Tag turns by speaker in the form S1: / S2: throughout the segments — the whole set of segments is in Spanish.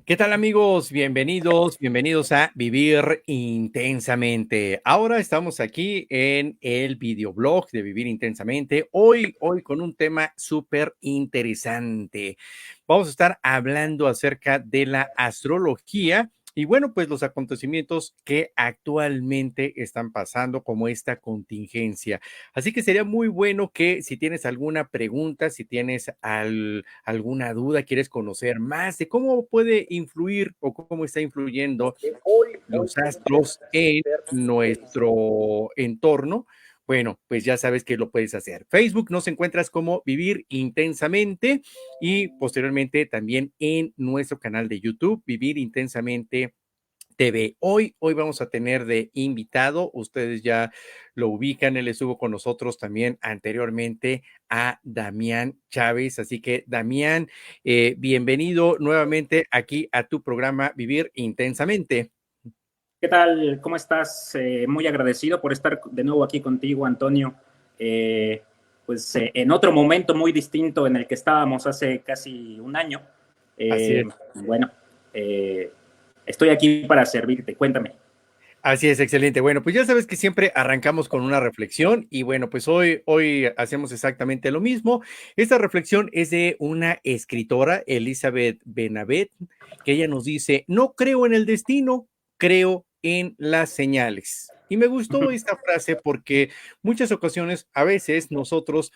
S1: ¿Qué tal amigos? Bienvenidos a Vivir Intensamente. Ahora estamos aquí en el videoblog de Vivir Intensamente. Hoy con un tema súper interesante. Vamos a estar hablando acerca de la astrología y bueno, pues los acontecimientos que actualmente están pasando como esta contingencia. Así que sería muy bueno que si tienes alguna pregunta, si tienes alguna duda, quieres conocer más de cómo puede influir o cómo está influyendo los astros en nuestro entorno, bueno, pues ya sabes que lo puedes hacer. Facebook nos encuentras como Vivir Intensamente y posteriormente también en nuestro canal de YouTube, Vivir Intensamente TV. Hoy vamos a tener de invitado, ustedes ya lo ubican, él estuvo con nosotros también anteriormente a Damián Chávez. Así que, Damián, bienvenido nuevamente aquí a tu programa Vivir Intensamente.
S2: ¿Qué tal? ¿Cómo estás? Muy agradecido por estar de nuevo aquí contigo, Antonio. Eh, en otro momento muy distinto en el que estábamos hace casi un año.
S1: Así
S2: Eh,
S1: es.
S2: bueno, eh, Estoy aquí para servirte. Cuéntame.
S1: Así es, excelente. Bueno, pues ya sabes que siempre arrancamos con una reflexión y bueno, pues hoy hacemos exactamente lo mismo. Esta reflexión es de una escritora, Elizabeth Benavent, que ella nos dice, no creo en el destino, creo en las señales. Y me gustó esta frase porque muchas ocasiones, a veces nosotros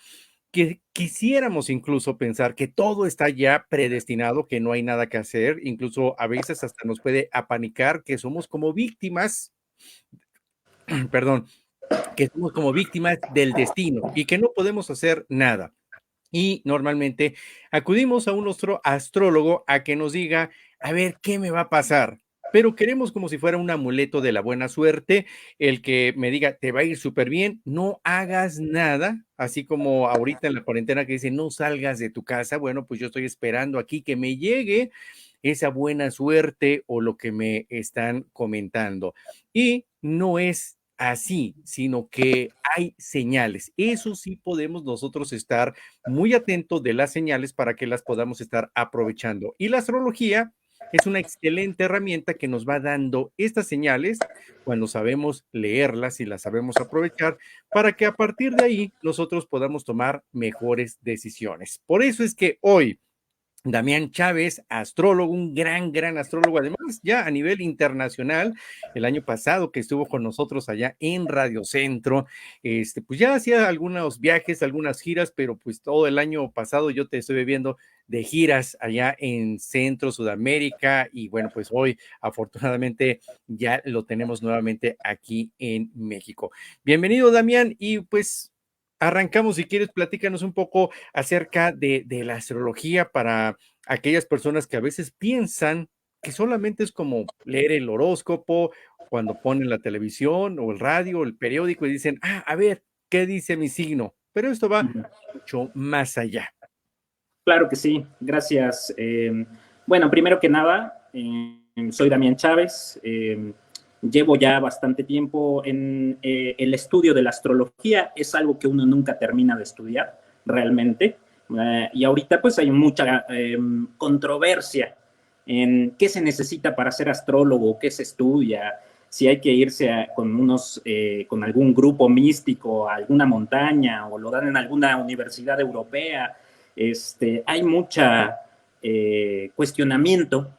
S1: que quisiéramos incluso pensar que todo está ya predestinado, que no hay nada que hacer, incluso a veces hasta nos puede apanicar que somos como víctimas perdón, que somos como víctimas del destino y que no podemos hacer nada. Y normalmente acudimos a un astrólogo a que nos diga, a ver, ¿qué me va a pasar? Pero queremos como si fuera un amuleto de la buena suerte, el que me diga, te va a ir súper bien, no hagas nada, así como ahorita en la cuarentena que dice, no salgas de tu casa. Bueno, pues yo estoy esperando aquí que me llegue esa buena suerte o lo que me están comentando. Y no es así, sino que hay señales. Eso sí podemos nosotros estar muy atentos de las señales para que las podamos estar aprovechando. Y la astrología es una excelente herramienta que nos va dando estas señales cuando sabemos leerlas y las sabemos aprovechar para que a partir de ahí nosotros podamos tomar mejores decisiones. Por eso es que hoy Damián Chávez, astrólogo, un gran astrólogo, además ya a nivel internacional, el año pasado que estuvo con nosotros allá en Radio Centro, pues ya hacía algunos viajes, algunas giras, pero pues todo el año pasado yo te estuve viendo de giras allá en Centro, Sudamérica, y bueno, pues hoy afortunadamente ya lo tenemos nuevamente aquí en México. Bienvenido, Damián, y pues arrancamos, si quieres, platícanos un poco acerca de la astrología para aquellas personas que a veces piensan que solamente es como leer el horóscopo cuando ponen la televisión o el radio o el periódico y dicen, ah, a ver, ¿qué dice mi signo? Pero esto va mucho más allá.
S2: Claro que sí, gracias. Bueno, primero que nada, soy Damián Chávez. Llevo ya bastante tiempo en el estudio de la astrología. Es algo que uno nunca termina de estudiar realmente. Y ahorita pues hay mucha controversia en qué se necesita para ser astrólogo, qué se estudia, si hay que irse con algún grupo místico a alguna montaña o lo dan en alguna universidad europea. Hay mucha cuestionamiento.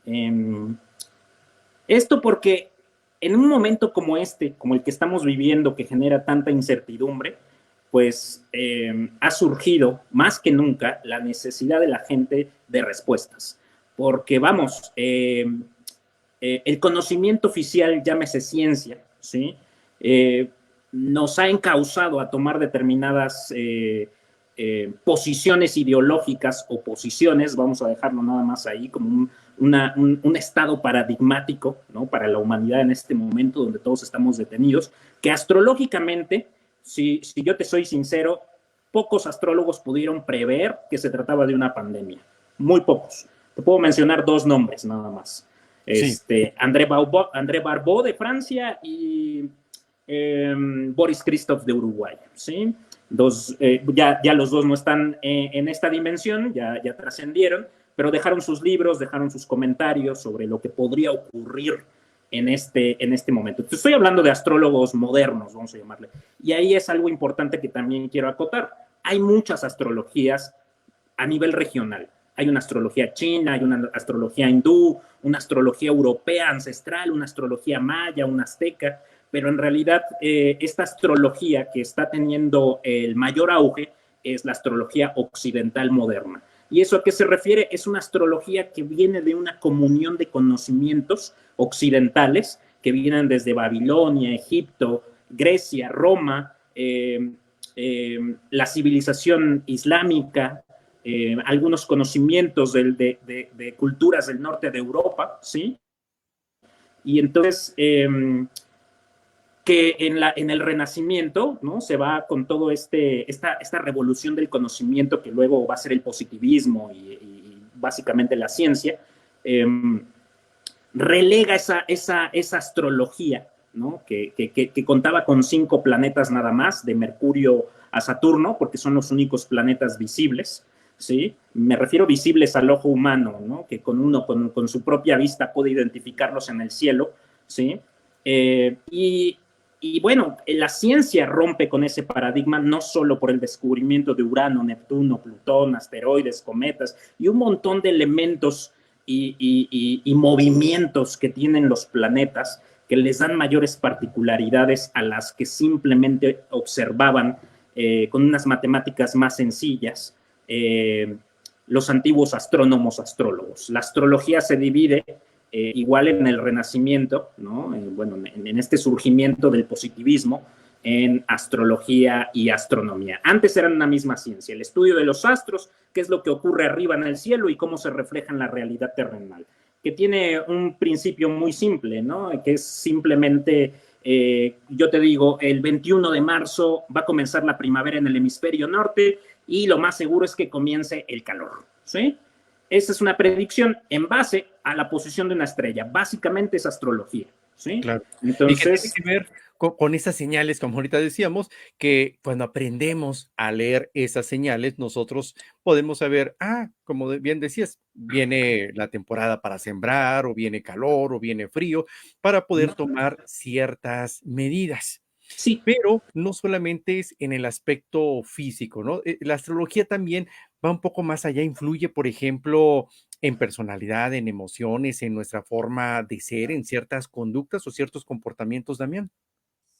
S2: Eh, Esto porque en un momento como este, como el que estamos viviendo, que genera tanta incertidumbre, pues ha surgido más que nunca la necesidad de la gente de respuestas. Porque vamos, el conocimiento oficial, llámese ciencia, ¿sí? Eh, Nos ha encauzado a tomar determinadas posiciones ideológicas o posiciones, vamos a dejarlo nada más ahí, como un estado paradigmático, ¿no? Para la humanidad en este momento donde todos estamos detenidos, que astrológicamente, si yo te soy sincero, pocos astrólogos pudieron prever que se trataba de una pandemia, muy pocos. Te puedo mencionar dos nombres nada más.
S1: Sí,
S2: André Barbeau de Francia y Boris Christoph de Uruguay, ¿sí? Ya los dos no están en esta dimensión, ya trascendieron, pero dejaron sus libros, dejaron sus comentarios sobre lo que podría ocurrir en este momento. Entonces, estoy hablando de astrólogos modernos, vamos a llamarle. Y ahí es algo importante que también quiero acotar. Hay muchas astrologías a nivel regional. Hay una astrología china, hay una astrología hindú, una astrología europea ancestral, una astrología maya, una azteca, pero en realidad esta astrología que está teniendo el mayor auge es la astrología occidental moderna. ¿Y eso a qué se refiere? Es una astrología que viene de una comunión de conocimientos occidentales que vienen desde Babilonia, Egipto, Grecia, Roma, la civilización islámica, algunos conocimientos de culturas del norte de Europa, ¿sí? Y entonces, que en el Renacimiento, ¿no? Se va con todo esta revolución del conocimiento que luego va a ser el positivismo y básicamente la ciencia, relega esa astrología, ¿no? Que contaba con 5 planetas nada más, de Mercurio a Saturno, porque son los únicos planetas visibles, ¿sí? Me refiero visibles al ojo humano, ¿no? Que con su propia vista puede identificarlos en el cielo, ¿sí? Y bueno, la ciencia rompe con ese paradigma no solo por el descubrimiento de Urano, Neptuno, Plutón, asteroides, cometas y un montón de elementos y movimientos que tienen los planetas que les dan mayores particularidades a las que simplemente observaban con unas matemáticas más sencillas los antiguos astrónomos astrólogos. La astrología se divide igual en el Renacimiento, ¿no? Bueno, en este surgimiento del positivismo, en astrología y astronomía. Antes eran una misma ciencia, el estudio de los astros, qué es lo que ocurre arriba en el cielo y cómo se refleja en la realidad terrenal, que tiene un principio muy simple, ¿no? Que es simplemente, yo te digo, el 21 de marzo va a comenzar la primavera en el hemisferio norte y lo más seguro es que comience el calor, ¿sí? Esa es una predicción en base a la posición de una estrella. Básicamente es astrología, ¿sí?
S1: Claro.
S2: Entonces,
S1: y que tiene que ver con esas señales, como ahorita decíamos, que cuando aprendemos a leer esas señales, nosotros podemos saber, como bien decías, viene la temporada para sembrar, o viene calor, o viene frío, para poder tomar ciertas medidas.
S2: sí,
S1: Pero no solamente es en el aspecto físico, ¿no? La astrología también va un poco más allá, influye, por ejemplo, en personalidad, en emociones, en nuestra forma de ser, en ciertas conductas o ciertos comportamientos, Damián.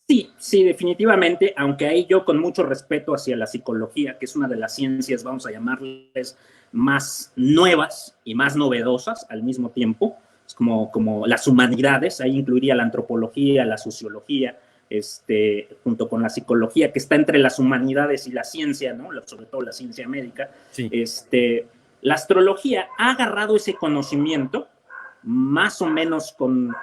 S2: sí, sí, definitivamente, aunque ahí yo con mucho respeto hacia la psicología, que es una de las ciencias, vamos a llamarles, más nuevas y más novedosas al mismo tiempo, es como las humanidades, ahí incluiría la antropología, la sociología, junto con la psicología, que está entre las humanidades y la ciencia, ¿no? Sobre todo la ciencia médica.
S1: Sí,
S2: La astrología ha agarrado ese conocimiento más o menos con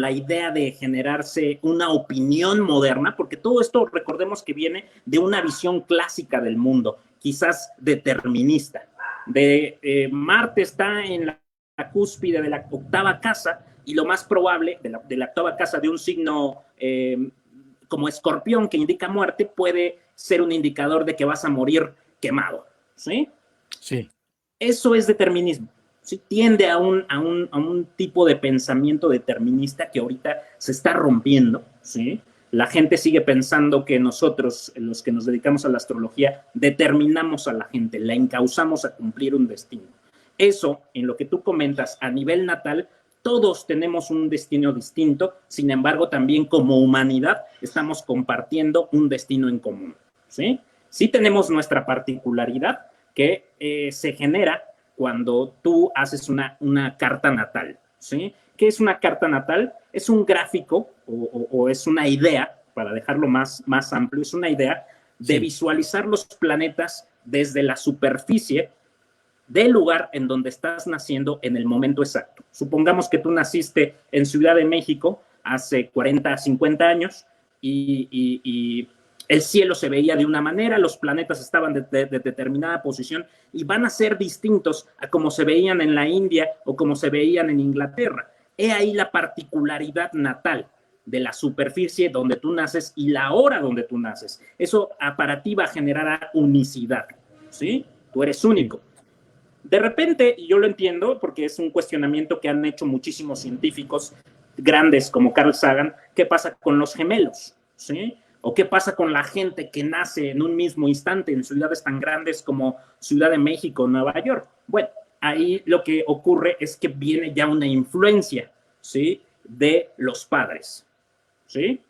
S2: la idea de generarse una opinión moderna, porque todo esto recordemos que viene de una visión clásica del mundo, quizás determinista. Marte está en la cúspide de la octava casa y lo más probable de la octava casa de un signo como Escorpión que indica muerte puede ser un indicador de que vas a morir quemado, ¿sí?
S1: sí.
S2: Eso es determinismo. ¿Sí? Tiende a un tipo de pensamiento determinista que ahorita se está rompiendo, ¿sí? La gente sigue pensando que nosotros, los que nos dedicamos a la astrología, determinamos a la gente, la encauzamos a cumplir un destino. Eso, en lo que tú comentas, a nivel natal, todos tenemos un destino distinto, sin embargo, también como humanidad estamos compartiendo un destino en común, ¿sí? Sí tenemos nuestra particularidad que se genera cuando tú haces una carta natal, ¿sí? ¿Qué es una carta natal? Es un gráfico o es una idea, para dejarlo más amplio, es una idea de visualizar los planetas desde la superficie del lugar en donde estás naciendo en el momento exacto. Supongamos que tú naciste en Ciudad de México hace 40, 50 años y el cielo se veía de una manera, los planetas estaban de determinada posición y van a ser distintos a como se veían en la India o como se veían en Inglaterra. He ahí la particularidad natal de la superficie donde tú naces y la hora donde tú naces. Eso para ti va a generar unicidad, ¿sí? Tú eres único. De repente, yo lo entiendo porque es un cuestionamiento que han hecho muchísimos científicos grandes como Carl Sagan, ¿qué pasa con los gemelos? ¿Sí? ¿O qué pasa con la gente que nace en un mismo instante en ciudades tan grandes como Ciudad de México, Nueva York? Bueno, ahí lo que ocurre es que viene ya una influencia, ¿sí? De los padres, ¿sí?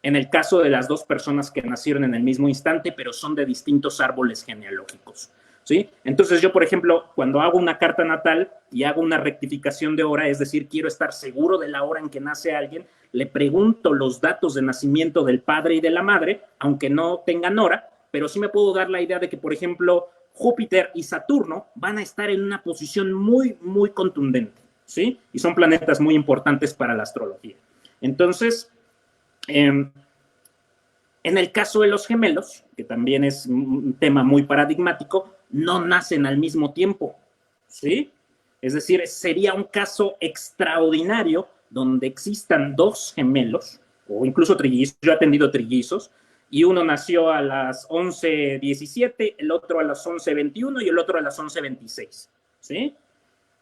S2: En el caso de las dos personas que nacieron en el mismo instante, pero son de distintos árboles genealógicos, ¿sí? Entonces yo, por ejemplo, cuando hago una carta natal y hago una rectificación de hora, es decir, quiero estar seguro de la hora en que nace alguien, le pregunto los datos de nacimiento del padre y de la madre, aunque no tengan hora, pero sí me puedo dar la idea de que, por ejemplo, Júpiter y Saturno van a estar en una posición muy, muy contundente, ¿sí? Y son planetas muy importantes para la astrología. Entonces, en el caso de los gemelos, que también es un tema muy paradigmático, no nacen al mismo tiempo, ¿sí? Es decir, sería un caso extraordinario donde existan dos gemelos, o incluso trillizos, yo he atendido trillizos, y uno nació a las 11:17, el otro a las 11:21 y el otro a las 11:26, ¿sí?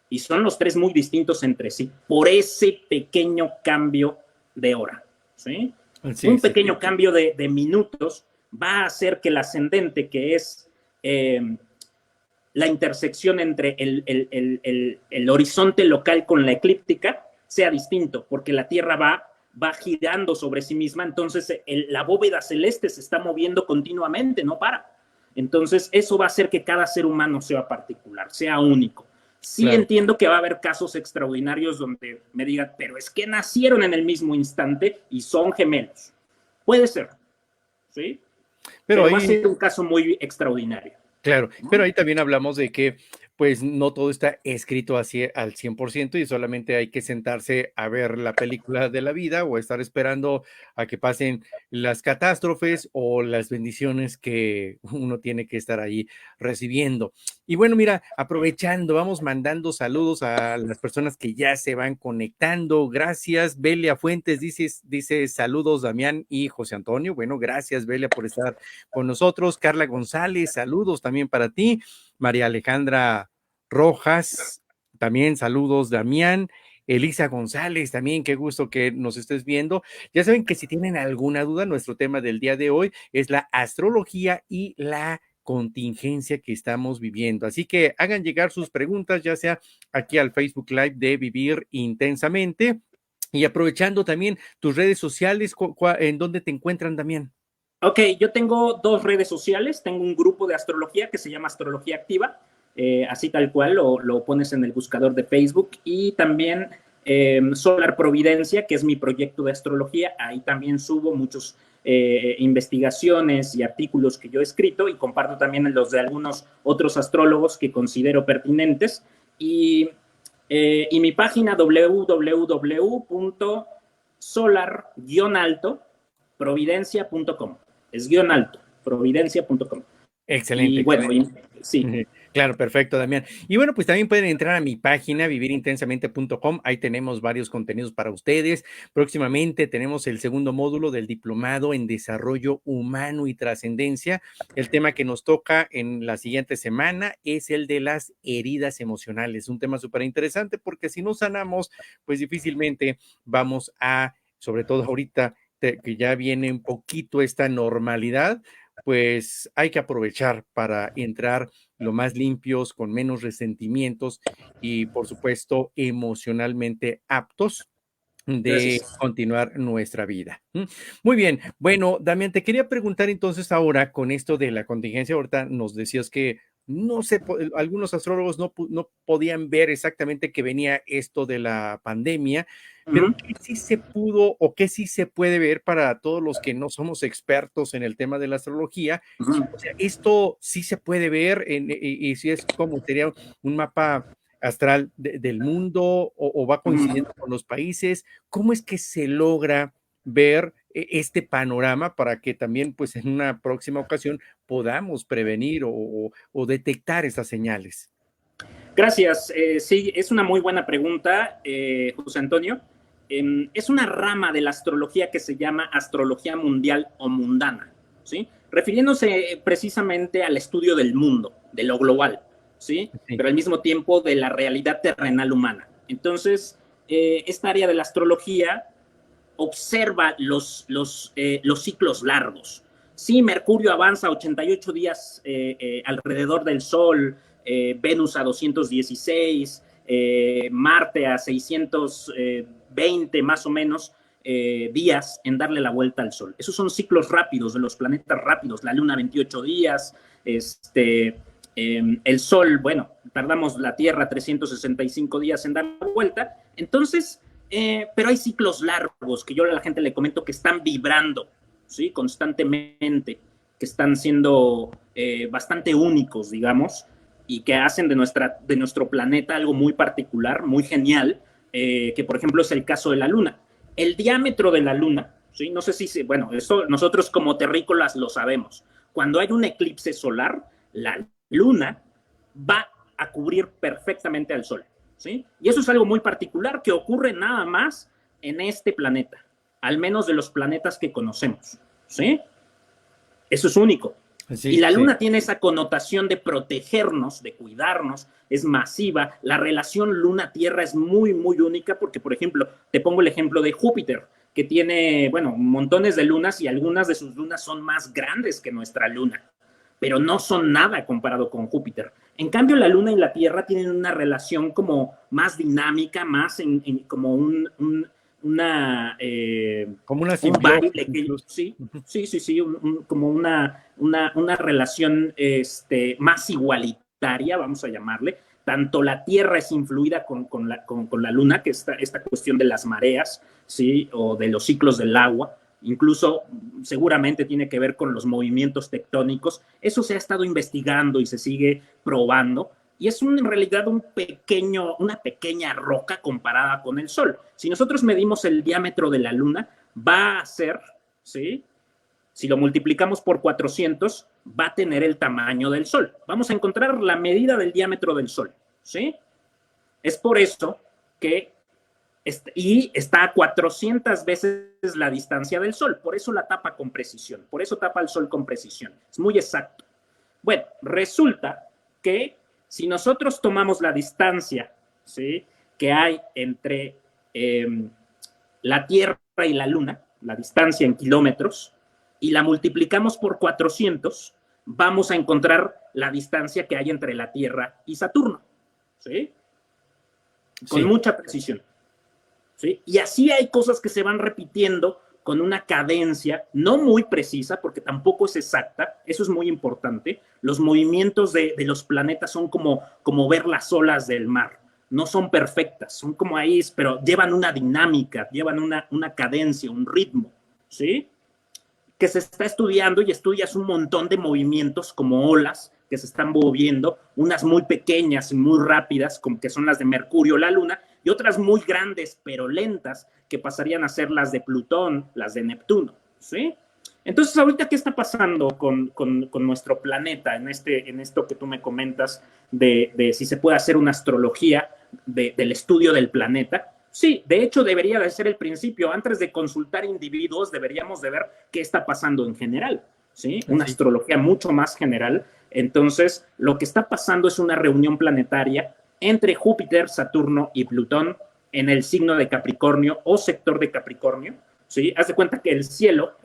S2: Y son los tres muy distintos entre sí, por ese pequeño cambio de hora, ¿sí?
S1: Sí,
S2: Un
S1: sí.
S2: pequeño cambio de minutos va a hacer que el ascendente, que es la intersección entre el horizonte local con la eclíptica, sea distinto, porque la Tierra va girando sobre sí misma, entonces la bóveda celeste se está moviendo continuamente, no para. Entonces eso va a hacer que cada ser humano sea particular, sea único. Sí
S1: Claro.
S2: entiendo que va a haber casos extraordinarios donde me digan, pero es que nacieron en el mismo instante y son gemelos. Puede ser, ¿sí?
S1: Pero
S2: Pero va a
S1: ahí
S2: ser un caso muy extraordinario,
S1: claro, pero
S2: ¿no?
S1: ahí también hablamos de que, pues, no todo está escrito así al 100% y solamente hay que sentarse a ver la película de la vida o estar esperando a que pasen las catástrofes o las bendiciones que uno tiene que estar ahí recibiendo. Y bueno, mira, aprovechando, vamos mandando saludos a las personas que ya se van conectando. Gracias, Belia Fuentes, dice saludos, Damián y José Antonio. Bueno, gracias, Belia, por estar con nosotros. Carla González, saludos también para ti. María Alejandra Rojas, también saludos, Damián. Elisa González, también qué gusto que nos estés viendo. Ya saben que si tienen alguna duda, nuestro tema del día de hoy es la astrología y la contingencia que estamos viviendo. Así que hagan llegar sus preguntas, ya sea aquí al Facebook Live de Vivir Intensamente y aprovechando también tus redes sociales, ¿en dónde te encuentran, Damián?
S2: Ok, yo tengo dos redes sociales. Tengo un grupo de astrología que se llama Astrología Activa, así tal cual lo pones en el buscador de Facebook. Y también Solar Providencia, que es mi proyecto de astrología. Ahí también subo muchas investigaciones y artículos que yo he escrito y comparto también los de algunos otros astrólogos que considero pertinentes. Y mi página www.solar-alto providencia.com. Es guión alto, providencia.com.
S1: Excelente,
S2: Y bueno,
S1: excelente.
S2: sí.
S1: Claro, perfecto, Damián. Y bueno, pues también pueden entrar a mi página vivirintensamente.com. Ahí tenemos varios contenidos para ustedes. Próximamente tenemos el segundo módulo del diplomado en desarrollo humano y trascendencia. El tema que nos toca en la siguiente semana es el de las heridas emocionales. Un tema súper interesante porque si no sanamos, pues difícilmente vamos a, sobre todo ahorita que ya viene un poquito esta normalidad, pues hay que aprovechar para entrar lo más limpios, con menos resentimientos y, por supuesto, emocionalmente aptos de
S2: Gracias.
S1: continuar nuestra vida. Muy bien. Bueno, Damián, te quería preguntar entonces ahora con esto de la contingencia, ahorita nos decías que no sé, algunos astrólogos no podían ver exactamente que venía esto de la pandemia,
S2: Uh
S1: pero
S2: -huh.
S1: ¿qué sí se pudo o qué sí se puede ver para todos los que no somos expertos en el tema de la astrología?
S2: Uh -huh.
S1: O sea, esto sí se puede ver y si es como sería un mapa astral del mundo o va
S2: Uh -huh.
S1: coincidiendo con los países. ¿Cómo es que se logra ver este panorama para que también, pues, en una próxima ocasión podamos prevenir o detectar esas señales?
S2: Gracias. Sí, es una muy buena pregunta, José Antonio. Es una rama de la astrología que se llama astrología mundial o mundana, ¿sí? Refiriéndose precisamente al estudio del mundo, de lo global, ¿sí?
S1: Sí.
S2: Pero al mismo tiempo de la realidad terrenal humana. Entonces, esta área de la astrología observa los ciclos largos. Sí, Mercurio avanza 88 días alrededor del Sol, Venus a 216, Marte a 620 más o menos días en darle la vuelta al Sol. Esos son ciclos rápidos de los planetas rápidos. La Luna 28 días, el Sol, bueno, tardamos la Tierra 365 días en dar la vuelta. Entonces, pero hay ciclos largos que yo a la gente le comento que están vibrando, ¿sí? Constantemente, que están siendo bastante únicos, digamos, y que hacen de nuestro planeta algo muy particular, muy genial, que por ejemplo es el caso de la Luna. El diámetro de la Luna, ¿sí? No sé si, bueno, eso nosotros como terrícolas lo sabemos. Cuando hay un eclipse solar, la Luna va a cubrir perfectamente al Sol. ¿Sí? Y eso es algo muy particular que ocurre nada más en este planeta, al menos de los planetas que conocemos. ¿Sí? Eso es único.
S1: Sí,
S2: y la Luna
S1: sí.
S2: tiene esa connotación de protegernos, de cuidarnos, es masiva. La relación Luna-Tierra es muy, muy única porque, por ejemplo, te pongo el ejemplo de Júpiter, que tiene, bueno, montones de lunas y algunas de sus lunas son más grandes que nuestra Luna, pero no son nada comparado con Júpiter. En cambio, la Luna y la Tierra tienen una relación como más dinámica, más como una,
S1: Como una
S2: un
S1: simbiosis
S2: baile, que,
S1: incluso.
S2: sí, como una relación más igualitaria, vamos a llamarle. Tanto la Tierra es influida con la Luna, que esta cuestión de las mareas, ¿sí? O de los ciclos del agua, incluso seguramente tiene que ver con los movimientos tectónicos. Eso se ha estado investigando y se sigue probando. Y es en realidad una pequeña roca comparada con el Sol. Si nosotros medimos el diámetro de la Luna, va a ser, ¿sí? Si lo multiplicamos por 400, va a tener el tamaño del Sol. Vamos a encontrar la medida del diámetro del Sol, ¿sí? Es por eso que y está a 400 veces la distancia del Sol, por eso la tapa con precisión, por eso tapa el Sol con precisión, es muy exacto. Bueno, resulta que si nosotros tomamos la distancia, ¿sí? Que hay entre la Tierra y la Luna, la distancia en kilómetros, y la multiplicamos por 400, vamos a encontrar la distancia que hay entre la Tierra y Saturno, ¿sí? Con
S1: Sí.
S2: mucha precisión. ¿Sí? Y así hay cosas que se van repitiendo con una cadencia no muy precisa, porque tampoco es exacta, eso es muy importante. Los movimientos de los planetas son como ver las olas del mar, no son perfectas, son como ahí, pero llevan una dinámica, llevan una cadencia, un ritmo, ¿sí? Que se está estudiando y estudias un montón de movimientos como olas que se están moviendo, unas muy pequeñas y muy rápidas, como que son las de Mercurio, la Luna, y otras muy grandes pero lentas, que pasarían a ser las de Plutón, las de Neptuno, ¿sí? Entonces, ahorita, ¿qué está pasando con nuestro planeta en esto que tú me comentas de si se puede hacer una astrología del estudio del planeta? Sí, de hecho debería de ser el principio. Antes de consultar individuos, deberíamos de ver qué está pasando en general, ¿sí? Una
S1: Sí.
S2: astrología mucho más general. Entonces, lo que está pasando es una reunión planetaria entre Júpiter, Saturno y Plutón en el signo de Capricornio o sector de Capricornio, ¿sí? Haz de cuenta que el cielo,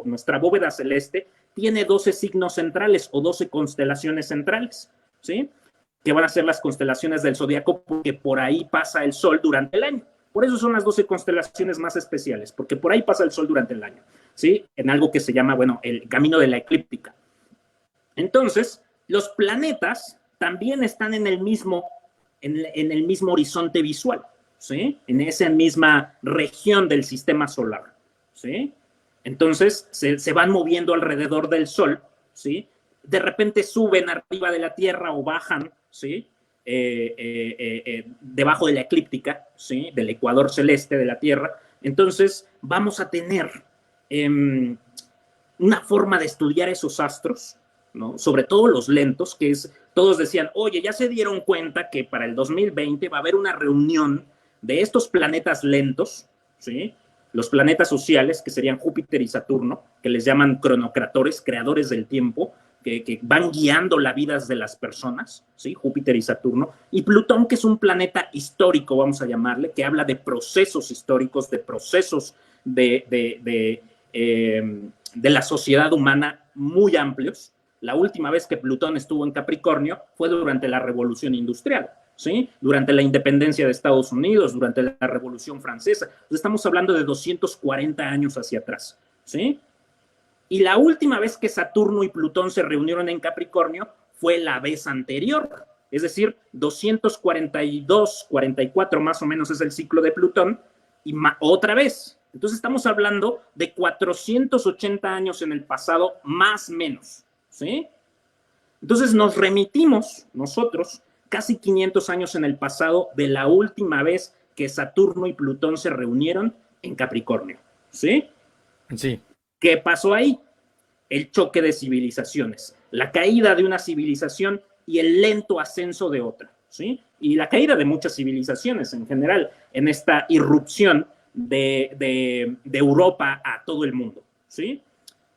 S2: nuestra bóveda celeste, tiene 12 signos centrales o 12 constelaciones centrales, ¿sí? Que van a ser las constelaciones del zodiaco, porque por ahí pasa el Sol durante el año. Por eso son las 12 constelaciones más especiales, porque por ahí pasa el Sol durante el año, ¿sí? En algo que se llama, bueno, el camino de la eclíptica. Entonces, los planetas también están en el mismo horizonte visual, ¿sí? En esa misma región del sistema solar, ¿sí? Entonces, se van moviendo alrededor del Sol, ¿sí? De repente suben arriba de la Tierra o bajan, ¿sí? Debajo de la eclíptica, ¿sí? Del ecuador celeste de la Tierra. Entonces, vamos a tener una forma de estudiar esos astros, ¿no? Sobre todo los lentos, que es, todos decían, oye, ya se dieron cuenta que para el 2020 va a haber una reunión de estos planetas lentos, ¿sí? Los planetas sociales, que serían Júpiter y Saturno, que les llaman cronocratores, creadores del tiempo, que van guiando las vidas de las personas, ¿sí? Júpiter y Saturno, y Plutón, que es un planeta histórico, vamos a llamarle, que habla de procesos históricos, de procesos de la sociedad humana muy amplios. La última vez que Plutón estuvo en Capricornio fue durante la Revolución Industrial, ¿sí? Durante la independencia de Estados Unidos, durante la Revolución Francesa. Entonces estamos hablando de 240 años hacia atrás, ¿sí? Y la última vez que Saturno y Plutón se reunieron en Capricornio fue la vez anterior, es decir, 242, 44 más o menos es el ciclo de Plutón, y otra vez. Entonces estamos hablando de 480 años en el pasado, más o menos, ¿sí? Entonces nos remitimos nosotros casi 500 años en el pasado de la última vez que Saturno y Plutón se reunieron en Capricornio, ¿sí?
S1: Sí.
S2: ¿Qué pasó ahí? El choque de civilizaciones, la caída de una civilización y el lento ascenso de otra, ¿sí? Y la caída de muchas civilizaciones en general en esta irrupción de Europa a todo el mundo, ¿sí?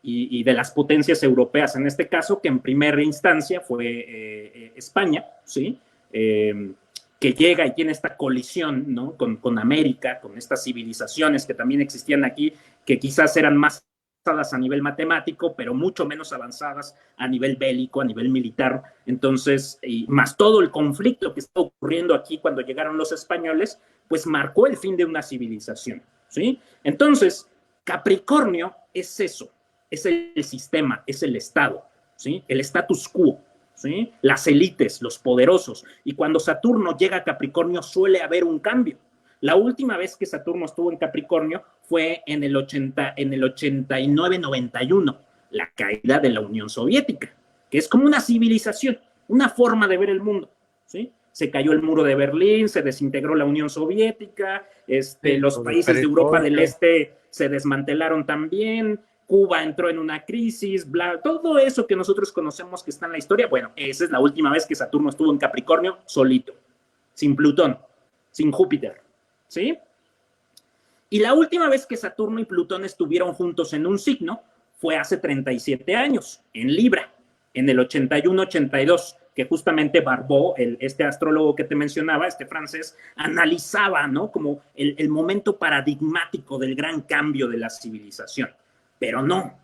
S2: Y de las potencias europeas en este caso, que en primera instancia fue España, ¿sí? Que llega y tiene esta colisión, ¿no? con América, con estas civilizaciones que también existían aquí, que quizás eran más avanzadas a nivel matemático, pero mucho menos avanzadas a nivel bélico, a nivel militar. Entonces, y más todo el conflicto que está ocurriendo aquí cuando llegaron los españoles, pues marcó el fin de una civilización, ¿sí? Entonces, Capricornio es eso, es el sistema, es el Estado, ¿sí? El status quo, ¿sí? Las élites, los poderosos. Y cuando Saturno llega a Capricornio suele haber un cambio. La última vez que Saturno estuvo en Capricornio fue en el 89-91, la caída de la Unión Soviética, que es como una civilización, una forma de ver el mundo, ¿sí? Se cayó el muro de Berlín, se desintegró la Unión Soviética, los países de Europa del Este se desmantelaron también, Cuba entró en una crisis, bla, todo eso que nosotros conocemos que está en la historia. Bueno, esa es la última vez que Saturno estuvo en Capricornio solito, sin Plutón, sin Júpiter, ¿sí? Y la última vez que Saturno y Plutón estuvieron juntos en un signo fue hace 37 años, en Libra, en el 81-82, que justamente Barbault, este astrólogo que te mencionaba, este francés, analizaba, ¿no? Como el momento paradigmático del gran cambio de la civilización. Pero no,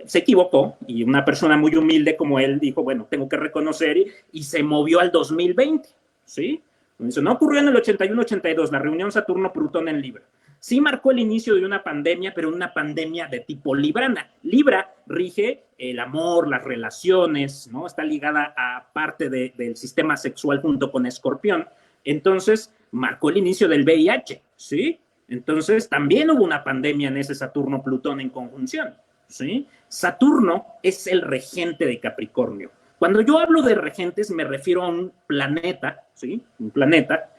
S2: se equivocó y una persona muy humilde como él dijo, bueno, tengo que reconocer y se movió al 2020, ¿sí? Eso no ocurrió en el 81-82, la reunión Saturno-Plutón en Libra. Sí marcó el inicio de una pandemia, pero una pandemia de tipo librana. Libra rige el amor, las relaciones, ¿no? Está ligada a parte del sistema sexual junto con Escorpión. Entonces, marcó el inicio del VIH, ¿sí? Entonces, también hubo una pandemia en ese Saturno-Plutón en conjunción, ¿sí? Saturno es el regente de Capricornio. Cuando yo hablo de regentes, me refiero a un planeta, ¿sí? Un planeta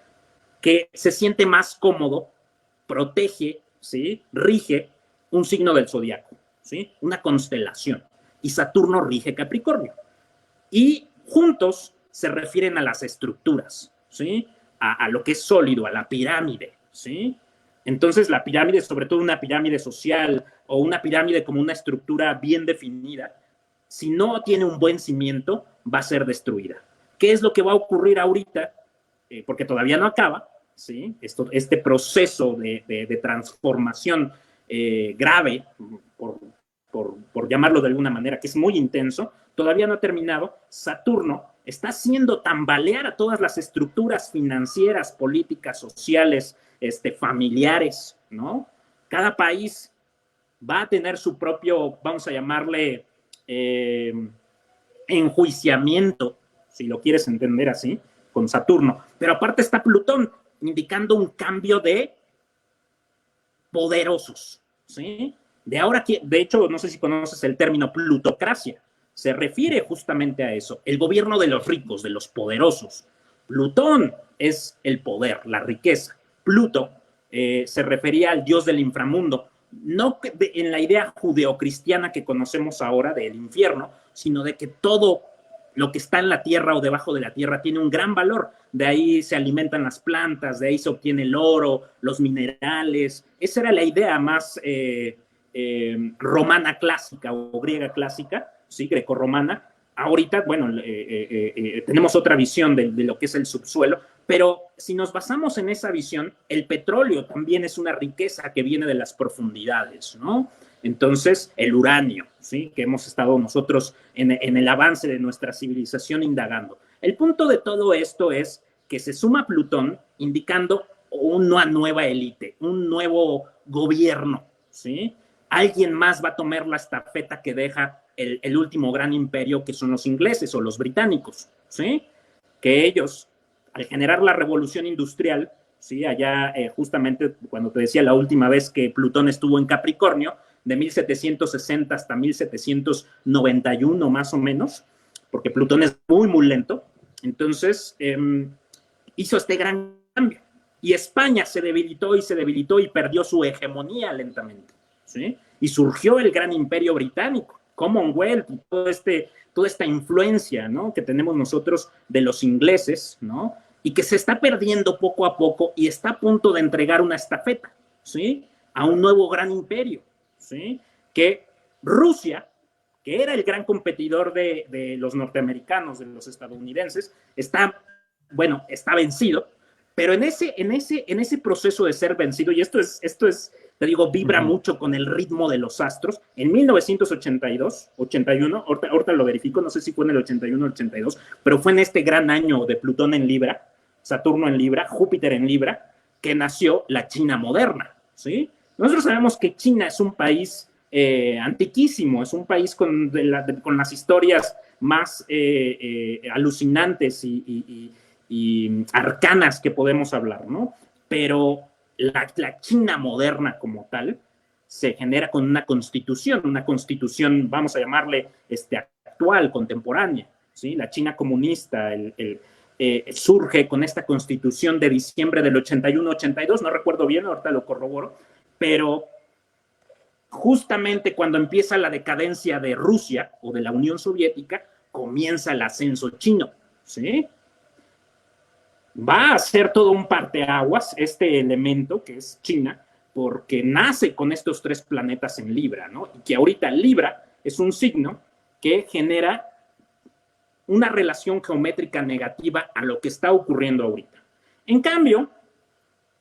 S2: que se siente más cómodo, protege, ¿sí? Rige un signo del zodiaco, ¿sí? Una constelación. Y Saturno rige Capricornio. Y juntos se refieren a las estructuras, ¿sí? A lo que es sólido, a la pirámide, ¿sí? Entonces, la pirámide, sobre todo una pirámide social o una pirámide como una estructura bien definida, si no tiene un buen cimiento, va a ser destruida. ¿Qué es lo que va a ocurrir ahorita? Porque todavía no acaba, ¿sí? Este proceso de transformación grave, por llamarlo de alguna manera, que es muy intenso, todavía no ha terminado. Saturno está haciendo tambalear a todas las estructuras financieras, políticas, sociales, familiares, ¿no? Cada país va a tener su propio, vamos a llamarle, enjuiciamiento, si lo quieres entender así, con Saturno. Pero aparte está Plutón, indicando un cambio de poderosos, ¿sí? De ahora, de hecho, no sé si conoces el término plutocracia, se refiere justamente a eso, el gobierno de los ricos, de los poderosos. Plutón es el poder, la riqueza. Pluto se refería al dios del inframundo, no en la idea judeocristiana que conocemos ahora del infierno, sino de que todo lo que está en la tierra o debajo de la tierra tiene un gran valor. De ahí se alimentan las plantas, de ahí se obtiene el oro, los minerales. Esa era la idea más romana clásica o griega clásica ¿sí? Grecorromana. Ahorita, bueno, tenemos otra visión de lo que es el subsuelo, pero si nos basamos en esa visión, el petróleo también es una riqueza que viene de las profundidades, ¿no? Entonces, el uranio, ¿sí? Que hemos estado nosotros en el avance de nuestra civilización indagando. El punto de todo esto es que se suma Plutón indicando una nueva élite, un nuevo gobierno, ¿sí? Alguien más va a tomar la estafeta que deja el último gran imperio, que son los ingleses o los británicos, ¿sí? Que ellos, al generar la revolución industrial, ¿sí? Allá justamente cuando te decía la última vez que Plutón estuvo en Capricornio, de 1760 hasta 1791 más o menos, porque Plutón es muy, muy lento, entonces hizo este gran cambio. Y España se debilitó y perdió su hegemonía lentamente, ¿sí? Y surgió el gran imperio británico, Commonwealth, toda esta influencia, ¿no? Que tenemos nosotros de los ingleses, ¿no? Y que se está perdiendo poco a poco y está a punto de entregar una estafeta, ¿sí? A un nuevo gran imperio, ¿sí? Que Rusia, que era el gran competidor de los norteamericanos, de los estadounidenses, está vencido, pero en ese proceso de ser vencido, y esto es te digo, vibra mucho con el ritmo de los astros, en 1982, 81, ahorita lo verifico, no sé si fue en el 81 o 82, pero fue en este gran año de Plutón en Libra, Saturno en Libra, Júpiter en Libra, que nació la China moderna, ¿sí? Nosotros sabemos que China es un país antiquísimo, es un país con las historias más alucinantes y arcanas que podemos hablar, ¿no? Pero la China moderna como tal se genera con una constitución, vamos a llamarle actual, contemporánea, ¿sí? La China comunista surge con esta constitución de diciembre del 81-82, no recuerdo bien, ahorita lo corroboro, pero justamente cuando empieza la decadencia de Rusia o de la Unión Soviética, comienza el ascenso chino, ¿sí? Va a ser todo un parteaguas este elemento que es China, porque nace con estos 3 planetas en Libra, ¿no? Y que ahorita Libra es un signo que genera una relación geométrica negativa a lo que está ocurriendo ahorita. En cambio,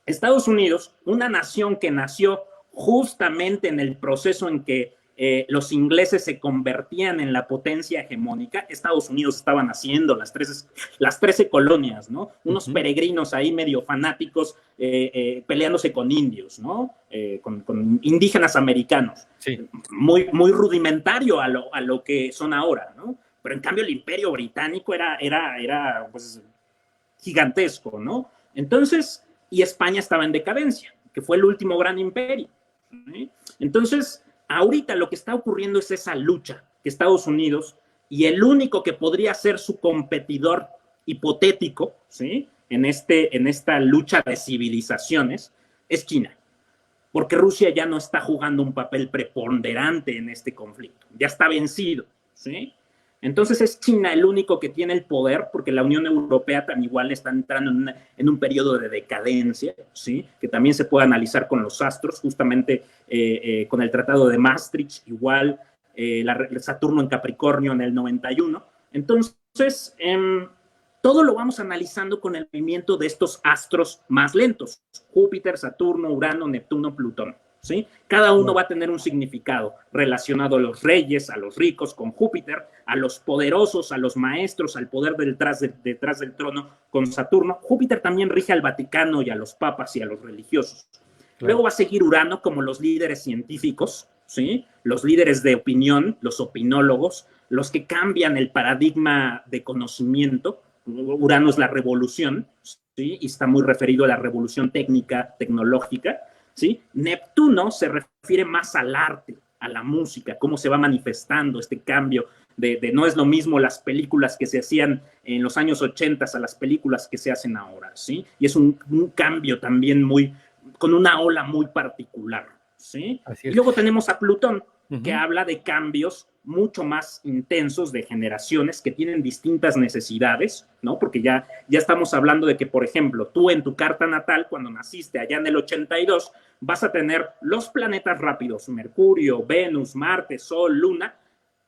S2: Estados Unidos, una nación que nació justamente en el proceso en que los ingleses se convertían en la potencia hegemónica, Estados Unidos estaban haciendo las 13 colonias, ¿no? Unos peregrinos ahí medio fanáticos peleándose con indios, ¿no? Con indígenas americanos. Sí. Muy, muy rudimentario a lo que son ahora, ¿no? Pero en cambio el imperio británico era pues, gigantesco, ¿no? Entonces, y España estaba en decadencia, que fue el último gran imperio, ¿sí? Entonces, ahorita lo que está ocurriendo es esa lucha que Estados Unidos y el único que podría ser su competidor hipotético, ¿sí? en esta lucha de civilizaciones es China, porque Rusia ya no está jugando un papel preponderante en este conflicto, ya está vencido, ¿sí? Entonces es China el único que tiene el poder, porque la Unión Europea tan igual está entrando en un periodo de decadencia, ¿sí? Que también se puede analizar con los astros, justamente con el Tratado de Maastricht, igual Saturno en Capricornio en el 91. Entonces, todo lo vamos analizando con el movimiento de estos astros más lentos, Júpiter, Saturno, Urano, Neptuno, Plutón. ¿Sí? Cada uno va a tener un significado relacionado a los reyes, a los ricos con Júpiter, a los poderosos, a los maestros, al poder detrás del trono con Saturno. Júpiter también rige al Vaticano y a los papas y a los religiosos. Claro. Luego va a seguir Urano como los líderes científicos, ¿sí? Los líderes de opinión, los opinólogos, los que cambian el paradigma de conocimiento. Urano es la revolución, ¿sí? Y está muy referido a la revolución técnica, tecnológica. ¿Sí? Neptuno se refiere más al arte, a la música, cómo se va manifestando este cambio de no es lo mismo las películas que se hacían en los años 80 a las películas que se hacen ahora, ¿sí? Y es un cambio también con una ola muy particular, ¿sí? Y luego tenemos a Plutón, que habla de cambios mucho más intensos de generaciones que tienen distintas necesidades, ¿no? Porque ya estamos hablando de que, por ejemplo, tú en tu carta natal, cuando naciste allá en el 82, vas a tener los planetas rápidos, Mercurio, Venus, Marte, Sol, Luna,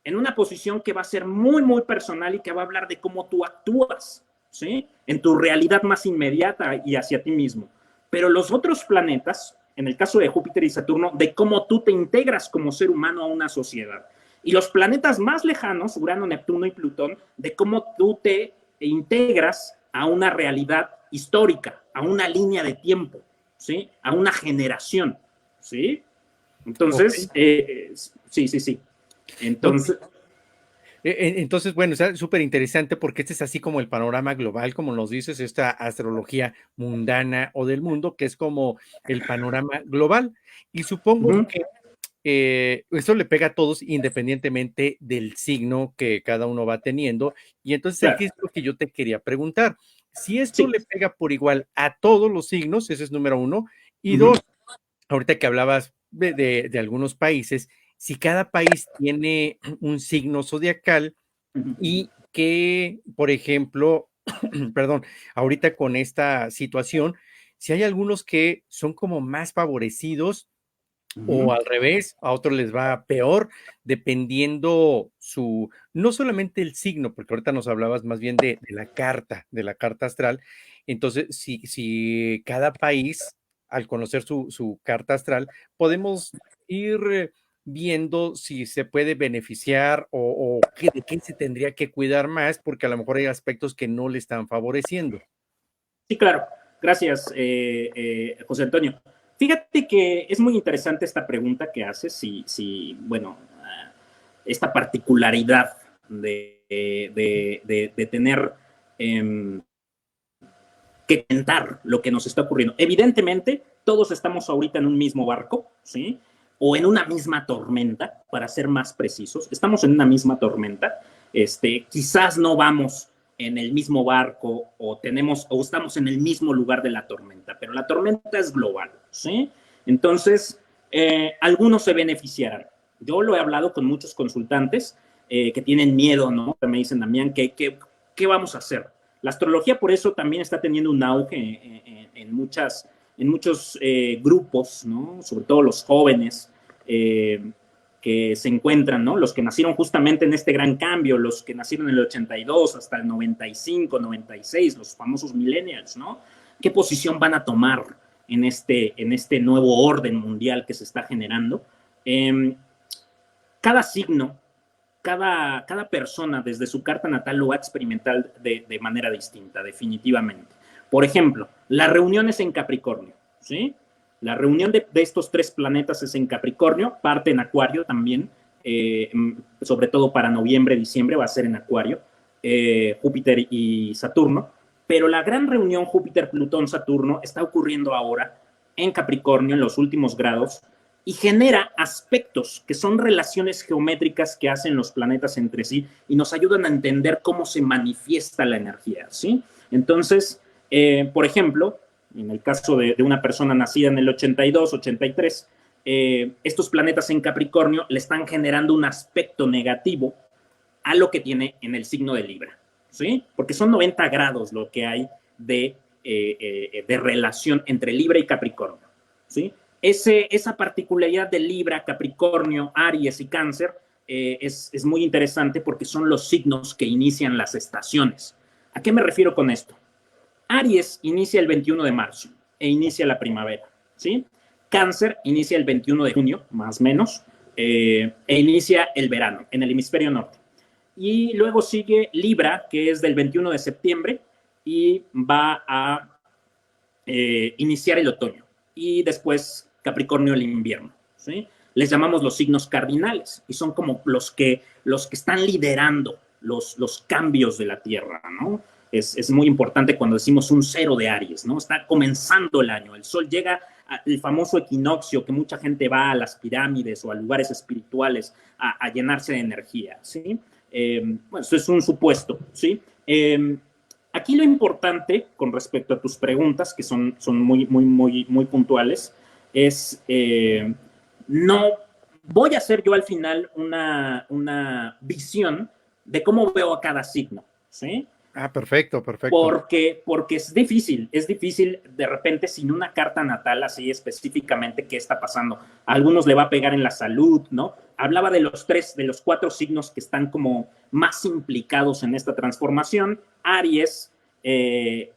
S2: en una posición que va a ser muy, muy personal y que va a hablar de cómo tú actúas, ¿sí? En tu realidad más inmediata y hacia ti mismo. Pero los otros planetas, en el caso de Júpiter y Saturno, de cómo tú te integras como ser humano a una sociedad. Y los planetas más lejanos, Urano, Neptuno y Plutón, de cómo tú te integras a una realidad histórica, a una línea de tiempo, ¿sí? A una generación, ¿sí? Entonces,
S1: Ok.
S2: sí, sí, sí.
S1: No,
S2: Entonces,
S1: entonces, bueno, está súper interesante porque este es así como el panorama global, como nos dices, esta astrología mundana o del mundo, que es como el panorama global. Y supongo
S2: uh-huh,
S1: que esto le pega a todos independientemente del signo que cada uno va teniendo. Y entonces aquí
S2: claro,
S1: es lo que yo te quería preguntar. Si esto
S2: sí.
S1: le pega por igual a todos los signos, ese es número uno. Y
S2: Uh-huh,
S1: dos, ahorita que hablabas de algunos países, si cada país tiene un signo zodiacal
S2: uh-huh,
S1: y que, por ejemplo, perdón, ahorita con esta situación, si hay algunos que son como más favorecidos
S2: uh-huh.
S1: o al revés, a otros les va peor, dependiendo su, no solamente el signo, porque ahorita nos hablabas más bien de la carta astral. Entonces, si cada país, al conocer su carta astral, podemos ir viendo si se puede beneficiar o de qué se tendría que cuidar más, porque a lo mejor hay aspectos que no le están favoreciendo.
S2: Sí, claro. Gracias, José Antonio. Fíjate que es muy interesante esta pregunta que haces, bueno, esta particularidad de tener eh, que comentar lo que nos está ocurriendo. Evidentemente, todos estamos ahorita en un mismo barco, ¿sí? O en una misma tormenta, para ser más precisos. Estamos en una misma tormenta. Quizás no vamos en el mismo barco o estamos en el mismo lugar de la tormenta, pero la tormenta es global, ¿sí? Entonces, algunos se beneficiarán. Yo lo he hablado con muchos consultantes que tienen miedo, ¿no? Que me dicen, Damián, ¿qué vamos a hacer? La astrología por eso también está teniendo un auge en muchos grupos, ¿no? Sobre todo los jóvenes que se encuentran, ¿no? Los que nacieron justamente en este gran cambio, los que nacieron en el 82 hasta el 95, 96, los famosos millennials, ¿no? ¿Qué posición van a tomar en este nuevo orden mundial que se está generando? Cada signo, cada persona desde su carta natal lo va a experimentar de manera distinta, definitivamente. Por ejemplo, las reuniones en Capricornio, ¿sí? La reunión de estos tres planetas es en Capricornio, parte en Acuario también, sobre todo para noviembre, diciembre va a ser en Acuario, Júpiter y Saturno, pero la gran reunión Júpiter-Plutón-Saturno está ocurriendo ahora en Capricornio, en los últimos grados, y genera aspectos que son relaciones geométricas que hacen los planetas entre sí y nos ayudan a entender cómo se manifiesta la energía, ¿sí? Entonces, por ejemplo, en el caso de una persona nacida en el 82, 83, estos planetas en Capricornio le están generando un aspecto negativo a lo que tiene en el signo de Libra, ¿sí? Porque son 90 grados lo que hay de relación entre Libra y Capricornio, ¿sí? Esa particularidad de Libra, Capricornio, Aries y Cáncer es muy interesante porque son los signos que inician las estaciones. ¿A qué me refiero con esto? Aries inicia el 21 de marzo e inicia la primavera, ¿sí? Cáncer inicia el 21 de junio, más o menos, e inicia el verano en el hemisferio norte. Y luego sigue Libra, que es del 21 de septiembre y va a iniciar el otoño. Y después Capricornio el invierno, ¿sí? Les llamamos los signos cardinales y son como los que están liderando los cambios de la Tierra, ¿no? Es muy importante cuando decimos un cero de Aries, ¿no? Está comenzando el año, el Sol llega al famoso equinoccio que mucha gente va a las pirámides o a lugares espirituales a llenarse de energía, ¿sí? Bueno, eso es un supuesto, ¿sí? Aquí lo importante con respecto a tus preguntas, que son muy puntuales, es no voy a hacer yo al final una visión de cómo veo a cada signo, ¿sí?
S1: Ah, perfecto, perfecto.
S2: Porque es difícil de repente sin una carta natal así específicamente qué está pasando. A algunos le va a pegar en la salud, ¿no? Hablaba de los 4 signos que están como más implicados en esta transformación: Aries,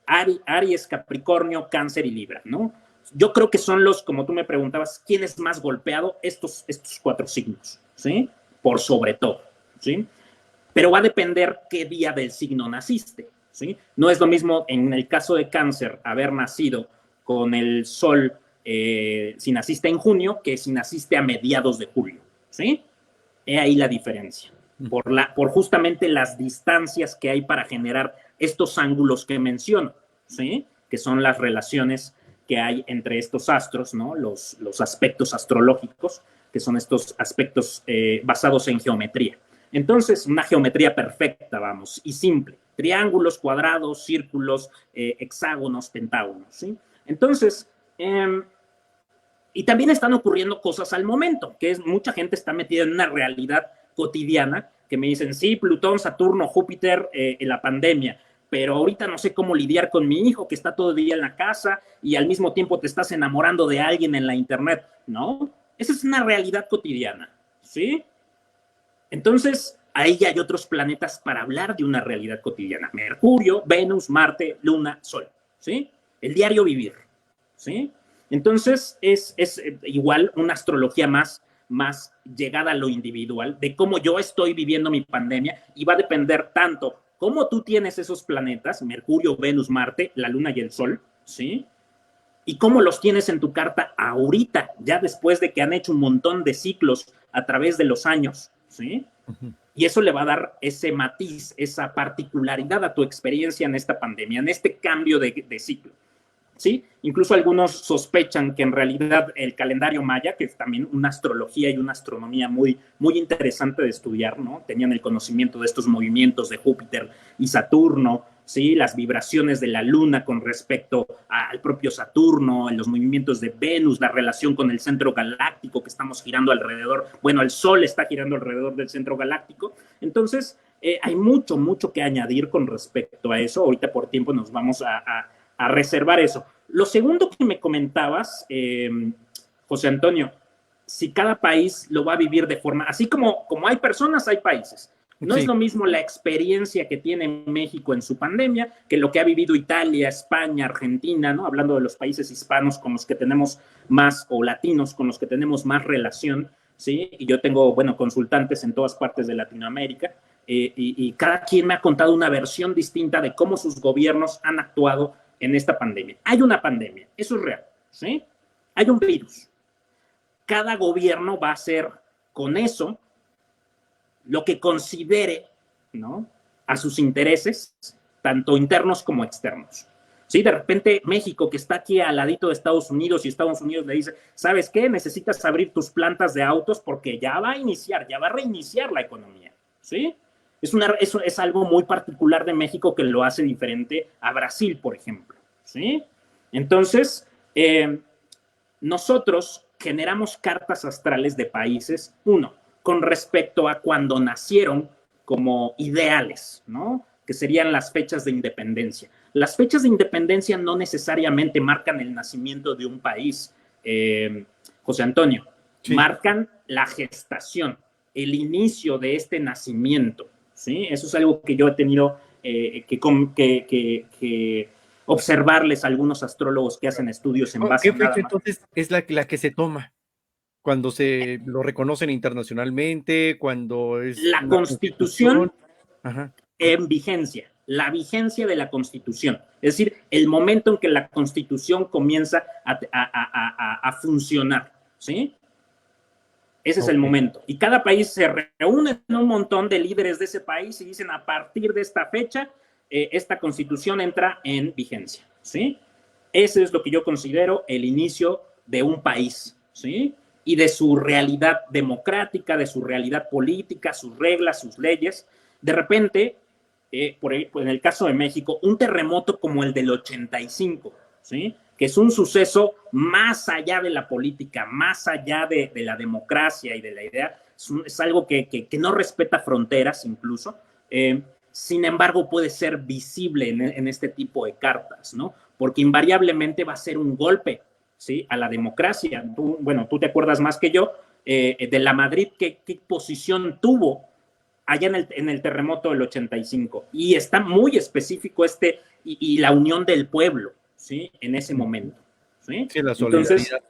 S2: Aries, Capricornio, Cáncer y Libra, ¿no? Yo creo que son los, como tú me preguntabas, ¿quién es más golpeado? Estos 4 signos, ¿sí? Por sobre todo, ¿sí? Pero va a depender qué día del signo naciste, ¿sí? No es lo mismo en el caso de Cáncer haber nacido con el sol si naciste en junio que si naciste a mediados de julio, ¿sí? He ahí la diferencia, por justamente las distancias que hay para generar estos ángulos que menciono, ¿sí? Que son las relaciones que hay entre estos astros, ¿no? Los aspectos astrológicos, que son estos aspectos basados en geometría. Entonces, una geometría perfecta, vamos, y simple. Triángulos, cuadrados, círculos, hexágonos, pentágonos, ¿sí? Entonces, y también están ocurriendo cosas al momento, que es mucha gente está metida en una realidad cotidiana, que me dicen, sí, Plutón, Saturno, Júpiter, en la pandemia, pero ahorita no sé cómo lidiar con mi hijo que está todo el día en la casa y al mismo tiempo te estás enamorando de alguien en la internet, ¿no? Esa es una realidad cotidiana, ¿sí? Entonces, ahí ya hay otros planetas para hablar de una realidad cotidiana. Mercurio, Venus, Marte, Luna, Sol, ¿sí? El diario vivir, ¿sí? Entonces, es igual una astrología más llegada a lo individual, de cómo yo estoy viviendo mi pandemia, y va a depender tanto cómo tú tienes esos planetas, Mercurio, Venus, Marte, la Luna y el Sol, ¿sí? Y cómo los tienes en tu carta ahorita, ya después de que han hecho un montón de ciclos a través de los años, ¿sí? Y eso le va a dar ese matiz, esa particularidad a tu experiencia en esta pandemia, en este cambio de ciclo. ¿Sí? Incluso algunos sospechan que en realidad el calendario maya, que es también una astrología y una astronomía muy interesante de estudiar, ¿no? Tenían el conocimiento de estos movimientos de Júpiter y Saturno, ¿sí? Las vibraciones de la Luna con respecto al propio Saturno, en los movimientos de Venus, la relación con el centro galáctico que estamos girando alrededor, bueno, el Sol está girando alrededor del centro galáctico. Entonces, hay mucho que añadir con respecto a eso. Ahorita por tiempo nos vamos a reservar eso. Lo segundo que me comentabas, José Antonio, si cada país lo va a vivir de forma, así como hay personas, hay países. No es
S1: Sí,
S2: lo mismo la experiencia que tiene México en su pandemia que lo que ha vivido Italia, España, Argentina, ¿no? Hablando de los países hispanos con los que tenemos más, o latinos con los que tenemos más relación, ¿sí? Y yo tengo, bueno, consultantes en todas partes de Latinoamérica, y cada quien me ha contado una versión distinta de cómo sus gobiernos han actuado en esta pandemia. Hay una pandemia, eso es real, ¿sí? Hay un virus. Cada gobierno va a hacer con eso lo que considere, ¿no? A sus intereses, tanto internos como externos. Sí, de repente México, que está aquí al ladito de Estados Unidos, y Estados Unidos le dice, ¿sabes qué? Necesitas abrir tus plantas de autos porque ya va a iniciar, ya va a reiniciar la economía, ¿sí? Es algo muy particular de México que lo hace diferente a Brasil, por ejemplo, ¿sí? Entonces, nosotros generamos cartas astrales de países, uno, con respecto a cuando nacieron como ideales, ¿no? Que serían las fechas de independencia. Las fechas de independencia no necesariamente marcan el nacimiento de un país, José Antonio,
S1: sí.
S2: marcan la gestación, el inicio de este nacimiento, ¿sí? Eso es algo que yo he tenido que observarles a algunos astrólogos que hacen estudios en
S1: ¿Qué
S2: base nada
S1: fecha
S2: más.
S1: entonces es la que se toma? Cuando se lo reconocen internacionalmente, cuando es
S2: La
S1: una constitución.
S2: constitución
S1: Ajá,
S2: en vigencia, la vigencia de la constitución, es decir, el momento en que la constitución comienza a funcionar, ¿sí? Ese es el
S1: okey,
S2: momento. Y cada país se reúne en un montón de líderes de ese país y dicen, a partir de esta fecha, esta constitución entra en vigencia, ¿sí? Ese es lo que yo considero el inicio de un país, ¿sí? Y de su realidad democrática, de su realidad política, sus reglas, sus leyes. De repente, en el caso de México, un terremoto como el del 85, ¿sí? Que es un suceso más allá de la política, más allá de la democracia y de la idea, es algo que no respeta fronteras incluso. sin embargo puede ser visible en este tipo de cartas, ¿no? Porque invariablemente va a ser un golpe, ¿sí? A la democracia. Tú te acuerdas más que yo de la Madrid, ¿qué posición tuvo allá en el terremoto del 85? Y está muy específico y la unión del pueblo, ¿sí? En ese momento, ¿sí?
S1: Sí, la
S2: Entonces,
S1: solidaridad.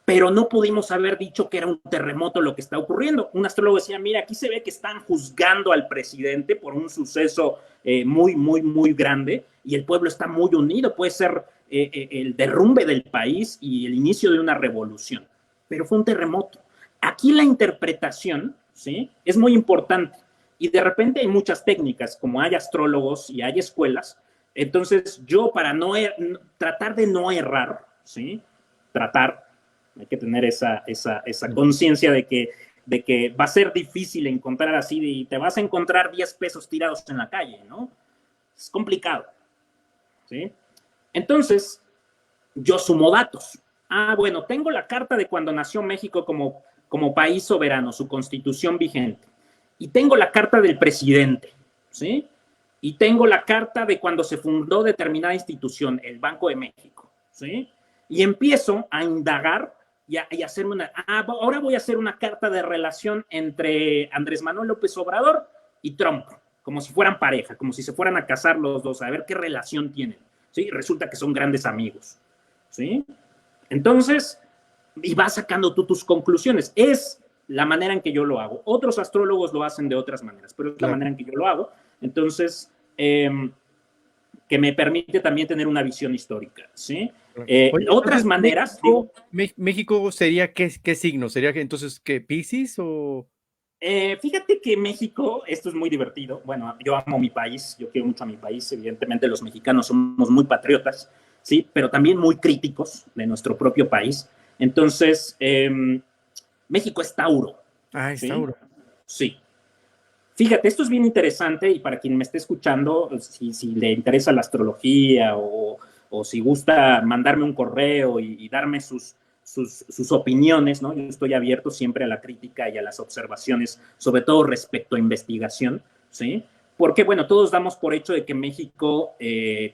S2: pero no pudimos haber dicho que era un terremoto lo que está ocurriendo. Un astrólogo decía, mira, aquí se ve que están juzgando al presidente por un suceso muy, muy, muy grande y el pueblo está muy unido, puede ser el derrumbe del país y el inicio de una revolución, pero fue un terremoto. Aquí la interpretación, ¿sí? Es muy importante y de repente hay muchas técnicas, como hay astrólogos y hay escuelas, entonces yo para tratar de no errar, ¿sí? Hay que tener esa conciencia de que va a ser difícil encontrar así y te vas a encontrar 10 pesos tirados en la calle, ¿no? Es complicado, ¿sí? Entonces, yo sumo datos. Bueno, tengo la carta de cuando nació México como país soberano, su constitución vigente. Y tengo la carta del presidente, ¿sí? Y tengo la carta de cuando se fundó determinada institución, el Banco de México, ¿sí? Y empiezo a indagar y hacerme ahora voy a hacer una carta de relación entre Andrés Manuel López Obrador y Trump, como si fueran pareja, como si se fueran a casar los dos, a ver qué relación tienen, ¿sí? Resulta que son grandes amigos, ¿sí? Entonces, y vas sacando tú tus conclusiones. Es la manera en que yo lo hago. Otros astrólogos lo hacen de otras maneras, pero es la manera en que yo lo hago. Entonces, que me permite también tener una visión histórica, ¿sí?
S1: Oye,
S2: Otras
S1: entonces,
S2: maneras,
S1: México sería qué signo? ¿Sería entonces qué, Piscis o...?
S2: Fíjate que México, esto es muy divertido. Bueno, yo amo mi país, yo quiero mucho a mi país. Evidentemente, los mexicanos somos muy patriotas, ¿sí? Pero también muy críticos de nuestro propio país. Entonces, México es Tauro,
S1: Ah, es
S2: ¿sí?
S1: Tauro.
S2: Sí. Fíjate, esto es bien interesante y para quien me esté escuchando, si le interesa la astrología o si gusta mandarme un correo y darme sus opiniones, ¿no? Yo estoy abierto siempre a la crítica y a las observaciones, sobre todo respecto a investigación, ¿sí? Porque, bueno, todos damos por hecho de que México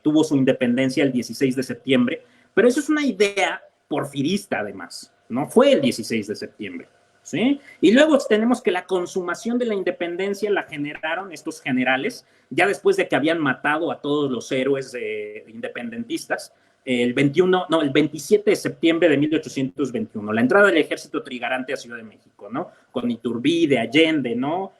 S2: tuvo su independencia el 16 de septiembre, pero eso es una idea porfirista, además, no fue el 16 de septiembre. ¿Sí? Y luego tenemos que la consumación de la independencia la generaron estos generales, ya después de que habían matado a todos los héroes independentistas, el 27 de septiembre de 1821, la entrada del ejército trigarante a Ciudad de México, ¿no? Con Iturbide, Allende, ¿no?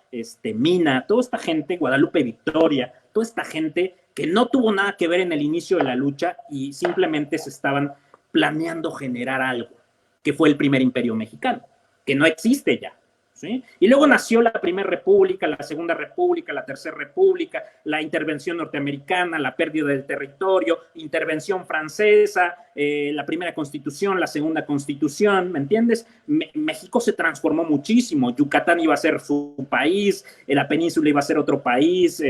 S2: Mina, toda esta gente, Guadalupe Victoria, toda esta gente que no tuvo nada que ver en el inicio de la lucha y simplemente se estaban planeando generar algo, que fue el primer imperio mexicano, que no existe ya, ¿sí? Y luego nació la Primera República, la Segunda República, la Tercera República, la intervención norteamericana, la pérdida del territorio, intervención francesa, la Primera Constitución, la Segunda Constitución, ¿me entiendes? México se transformó muchísimo, Yucatán iba a ser su país, la península iba a ser otro país,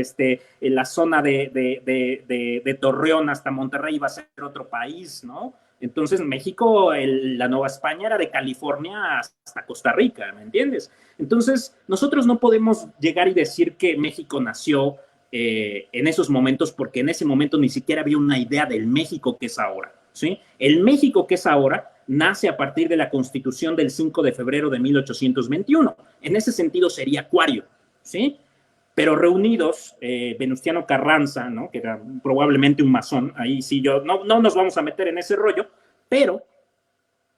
S2: la zona de Torreón hasta Monterrey iba a ser otro país, ¿no? Entonces México, la Nueva España era de California hasta Costa Rica, ¿me entiendes? Entonces nosotros no podemos llegar y decir que México nació en esos momentos porque en ese momento ni siquiera había una idea del México que es ahora, ¿sí? El México que es ahora nace a partir de la Constitución del 5 de febrero de 1821. En ese sentido sería Acuario, ¿sí? Pero reunidos, Venustiano Carranza, ¿no? Que era probablemente un masón, ahí sí no nos vamos a meter en ese rollo, pero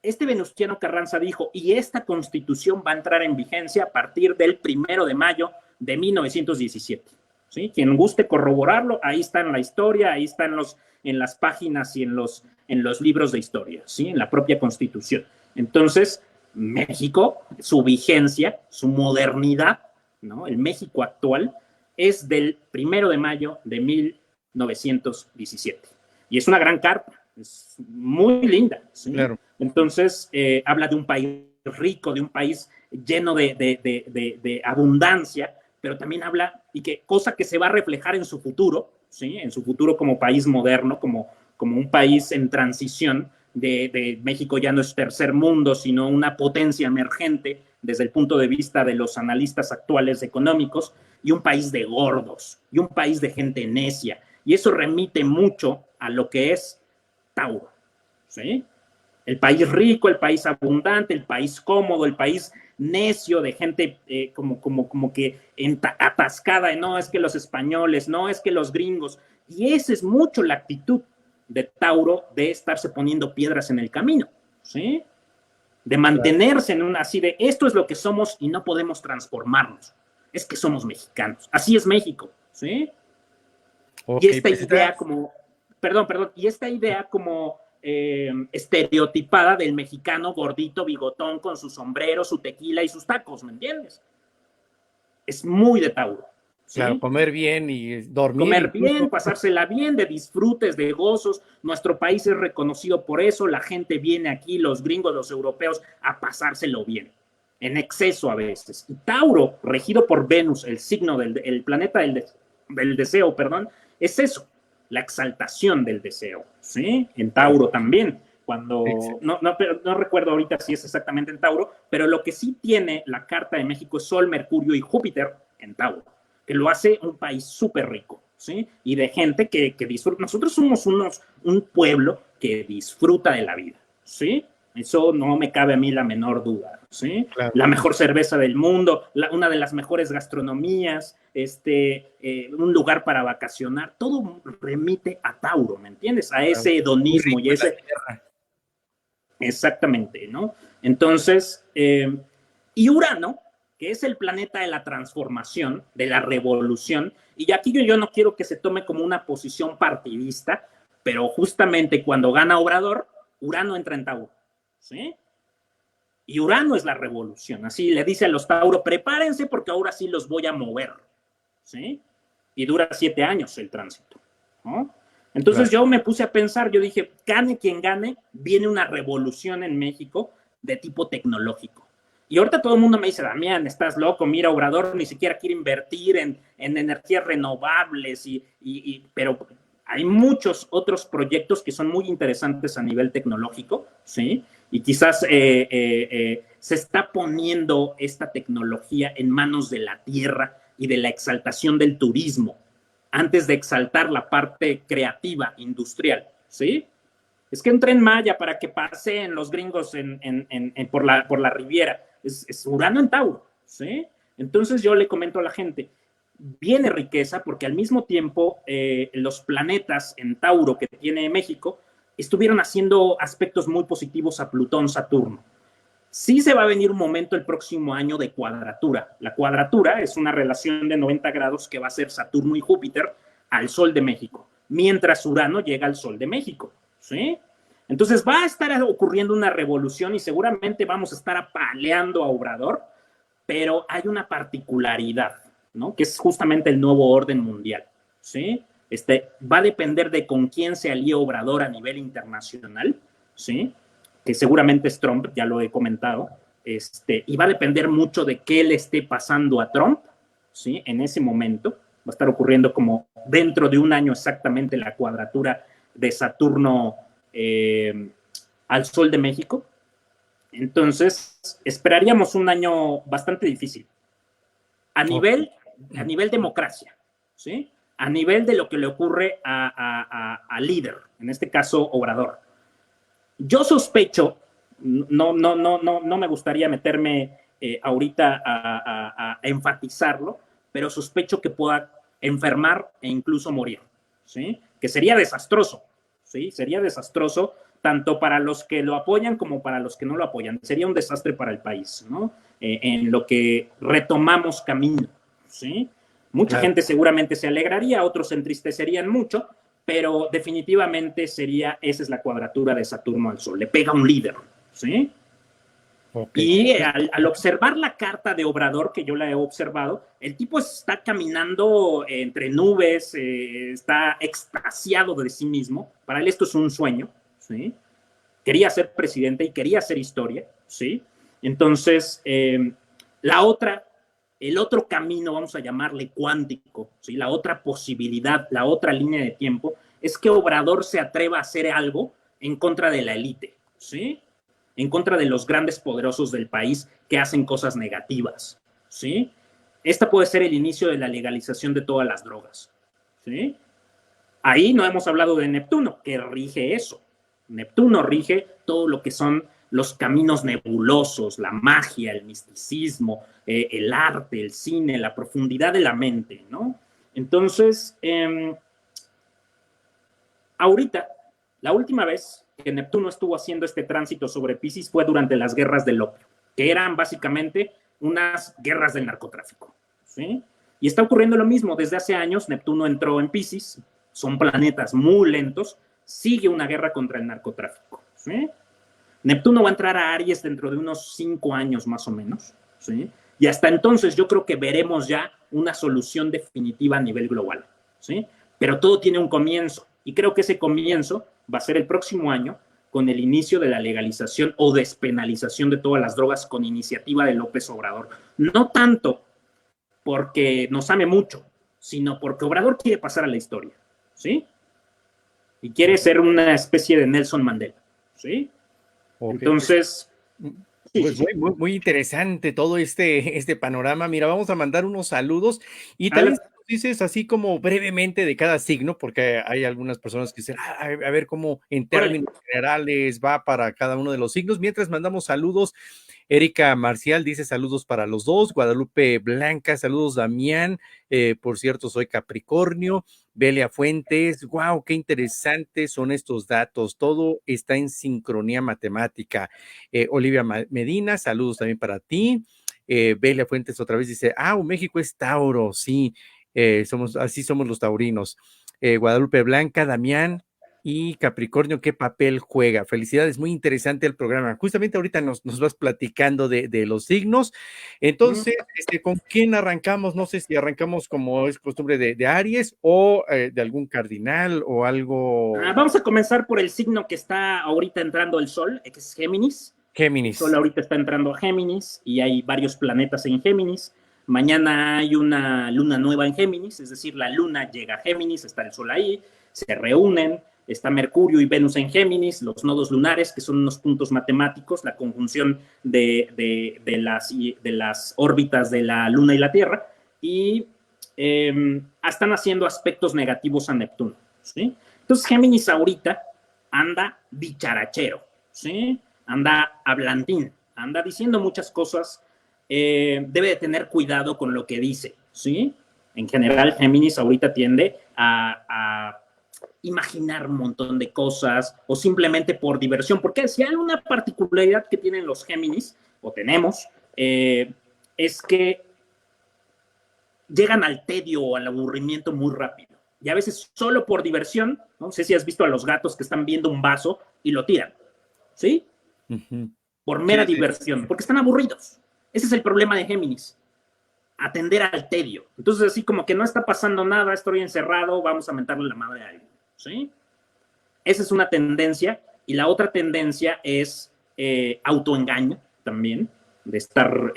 S2: Venustiano Carranza dijo, y esta constitución va a entrar en vigencia a partir del 1 de mayo de 1917. ¿Sí? Quien guste corroborarlo, ahí está en la historia, ahí está en las páginas y en los libros de historia, ¿sí? En la propia constitución. Entonces, México, su vigencia, su modernidad, ¿no? El México actual es del 1 de mayo de 1917. Y es una gran carta, es muy linda, ¿sí?
S1: Claro.
S2: Entonces, habla de un país rico, de un país lleno de abundancia, pero también habla, cosa que se va a reflejar en su futuro, ¿sí? En su futuro como país moderno, como un país en transición, de México ya no es tercer mundo, sino una potencia emergente desde el punto de vista de los analistas actuales económicos, y un país de gordos, y un país de gente necia. Y eso remite mucho a lo que es Tauro, ¿sí? El país rico, el país abundante, el país cómodo, el país necio de gente como que atascada, no es que los españoles, no es que los gringos. Y esa es mucho la actitud de Tauro, de estarse poniendo piedras en el camino, ¿sí? De mantenerse en una así de esto es lo que somos y no podemos transformarnos. Es que somos mexicanos. Así es México, ¿sí?
S1: Ok,
S2: Y esta
S1: pues
S2: idea como, y esta idea como estereotipada del mexicano gordito, bigotón, con su sombrero, su tequila y sus tacos, ¿me entiendes? Es muy de Tauro,
S1: claro,
S2: ¿sí?
S1: comer bien y dormir
S2: Comer
S1: incluso.
S2: bien, pasársela bien, de disfrutes, de gozos. Nuestro país es reconocido por eso. La gente viene aquí, los gringos, los europeos, a pasárselo bien, en exceso a veces. Y Tauro, regido por Venus, el signo el planeta del deseo, perdón, es eso, la exaltación del deseo, ¿sí? En Tauro también. Cuando, no recuerdo ahorita si es exactamente en Tauro, pero lo que sí tiene la carta de México es Sol, Mercurio y Júpiter en Tauro, que lo hace un país súper rico, ¿sí? Y de gente que disfruta. Nosotros somos un pueblo que disfruta de la vida, ¿sí? Eso no me cabe a mí la menor duda, ¿sí?
S1: Claro.
S2: La mejor cerveza del mundo, una de las mejores gastronomías, un lugar para vacacionar, todo remite a Tauro, ¿me entiendes? A ese
S1: Muy
S2: hedonismo
S1: rico
S2: y
S1: en la
S2: ese...
S1: tierra.
S2: Exactamente, ¿no? Entonces, y Urano, que es el planeta de la transformación, de la revolución, y aquí yo no quiero que se tome como una posición partidista, pero justamente cuando gana Obrador, Urano entra en Tauro, ¿sí? Y Urano es la revolución, así le dice a los Tauro, prepárense porque ahora sí los voy a mover, ¿sí? Y dura 7 años el tránsito, ¿no? Entonces
S1: Claro.
S2: yo me puse a pensar, yo dije, gane quien gane, viene una revolución en México de tipo tecnológico. Y ahorita todo el mundo me dice, Damián, estás loco, mira, Obrador ni siquiera quiere invertir en energías renovables, pero hay muchos otros proyectos que son muy interesantes a nivel tecnológico, ¿sí? Y quizás se está poniendo esta tecnología en manos de la tierra y de la exaltación del turismo, antes de exaltar la parte creativa, industrial, ¿sí? Es que un Tren Maya para que paseen los gringos por la Riviera, es Urano en Tauro, ¿sí? Entonces yo le comento a la gente, viene riqueza porque al mismo tiempo los planetas en Tauro que tiene México estuvieron haciendo aspectos muy positivos a Plutón, Saturno. Sí se va a venir un momento el próximo año de cuadratura. La cuadratura es una relación de 90 grados que va a ser Saturno y Júpiter al Sol de México, mientras Urano llega al Sol de México, ¿sí? Entonces va a estar ocurriendo una revolución y seguramente vamos a estar apaleando a Obrador, pero hay una particularidad, ¿no? Que es justamente el nuevo orden mundial, ¿sí? Va a depender de con quién se alíe Obrador a nivel internacional, ¿sí? Que seguramente es Trump, ya lo he comentado, y va a depender mucho de qué le esté pasando a Trump, ¿sí? En ese momento va a estar ocurriendo como dentro de un año exactamente la cuadratura de Saturno al Sol de México. Entonces, esperaríamos un año bastante difícil a nivel,
S1: Okay.
S2: a nivel democracia, ¿sí? A nivel de lo que le ocurre al líder, en este caso Obrador. Yo sospecho, no me gustaría meterme ahorita a enfatizarlo, pero sospecho que pueda enfermar e incluso morir, ¿sí? Que sería desastroso, ¿sí? Sería desastroso tanto para los que lo apoyan como para los que no lo apoyan. Sería un desastre para el país, ¿no? En lo que retomamos camino, ¿sí? Mucha
S1: Claro.
S2: gente seguramente se alegraría, otros se entristecerían mucho, pero definitivamente esa es la cuadratura de Saturno al Sol, le pega un líder, ¿sí?
S1: Okay.
S2: Y al observar la carta de Obrador, que yo la he observado, el tipo está caminando entre nubes, está extasiado de sí mismo, para él esto es un sueño, ¿sí? Quería ser presidente y quería hacer historia, ¿sí? Entonces, el otro camino, vamos a llamarle cuántico, ¿sí? La otra posibilidad, la otra línea de tiempo, es que Obrador se atreva a hacer algo en contra de la élite, ¿sí? en contra de los grandes poderosos del país que hacen cosas negativas, ¿sí? Esta puede ser el inicio de la legalización de todas las drogas, ¿sí? Ahí no hemos hablado de Neptuno, que rige eso. Neptuno rige todo lo que son los caminos nebulosos, la magia, el misticismo, el arte, el cine, la profundidad de la mente, ¿no? Entonces, ahorita, la última vez que Neptuno estuvo haciendo este tránsito sobre Piscis fue durante las guerras del opio, que eran básicamente unas guerras del narcotráfico, ¿sí? Y está ocurriendo lo mismo. Desde hace años, Neptuno entró en Piscis, son planetas muy lentos, sigue una guerra contra el narcotráfico, ¿sí? Neptuno va a entrar a Aries dentro de unos 5 años más o menos, ¿sí? Y hasta entonces yo creo que veremos ya una solución definitiva a nivel global, ¿sí? Pero todo tiene un comienzo, y creo que ese comienzo va a ser el próximo año con el inicio de la legalización o despenalización de todas las drogas con iniciativa de López Obrador. No tanto porque nos ame mucho, sino porque Obrador quiere pasar a la historia, ¿sí? Y quiere ser una especie de Nelson Mandela, ¿sí?
S1: Okay.
S2: Entonces,
S1: pues muy interesante todo este panorama. Mira, vamos a mandar unos saludos y también dices así como brevemente de cada signo, porque hay algunas personas que dicen, a ver cómo en términos generales va para cada uno de los signos. Mientras mandamos saludos, Erika Marcial dice saludos para los dos, Guadalupe Blanca, saludos Damián, por cierto soy Capricornio, Belia Fuentes, wow, qué interesantes son estos datos, todo está en sincronía matemática. Olivia Medina, saludos también para ti. Belia Fuentes otra vez dice, México es Tauro, sí, así somos los taurinos. Guadalupe Blanca, Damián y Capricornio, ¿qué papel juega? Felicidades, muy interesante el programa. Justamente ahorita nos vas platicando de los signos. Entonces, ¿con quién arrancamos? No sé si arrancamos como es costumbre de Aries o de algún cardinal o algo.
S2: Vamos a comenzar por el signo que está ahorita entrando el Sol, que es Géminis.
S1: Géminis.
S2: El Sol ahorita está entrando a Géminis y hay varios planetas en Géminis. Mañana hay una luna nueva en Géminis, es decir, la luna llega a Géminis, está el Sol ahí, se reúnen, está Mercurio y Venus en Géminis, los nodos lunares, que son unos puntos matemáticos, la conjunción de las órbitas de la Luna y la Tierra, y están haciendo aspectos negativos a Neptuno, ¿sí? Entonces Géminis ahorita anda dicharachero, ¿sí? Anda hablantín, anda diciendo muchas cosas, debe de tener cuidado con lo que dice, ¿sí? En general, Géminis ahorita tiende a imaginar un montón de cosas o simplemente por diversión, porque si hay una particularidad que tienen los Géminis, o tenemos, es que llegan al tedio o al aburrimiento muy rápido. Y a veces solo por diversión, no sé si has visto a los gatos que están viendo un vaso y lo tiran, ¿sí? Por mera diversión, porque están aburridos. Ese es el problema de Géminis, atender al tedio. Entonces, así como que no está pasando nada, estoy encerrado, vamos a mentarle la madre a alguien, ¿sí? Esa es una tendencia. Y la otra tendencia es autoengaño también, de estar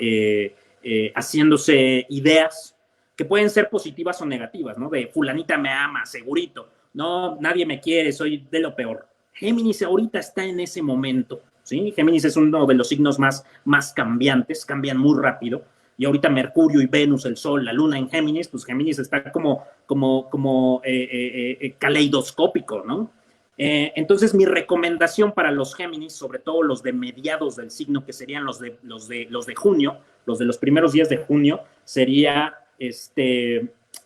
S2: haciéndose ideas que pueden ser positivas o negativas, ¿no? De fulanita me ama, segurito. No, nadie me quiere, soy de lo peor. Géminis ahorita está en ese momento, ¿sí? Géminis es uno de los signos más cambiantes, cambian muy rápido. Y ahorita Mercurio y Venus, el Sol, la Luna en Géminis, pues Géminis está como caleidoscópico, ¿no? Entonces, mi recomendación para los Géminis, sobre todo los de mediados del signo, que serían los de junio, los de los primeros días de junio, sería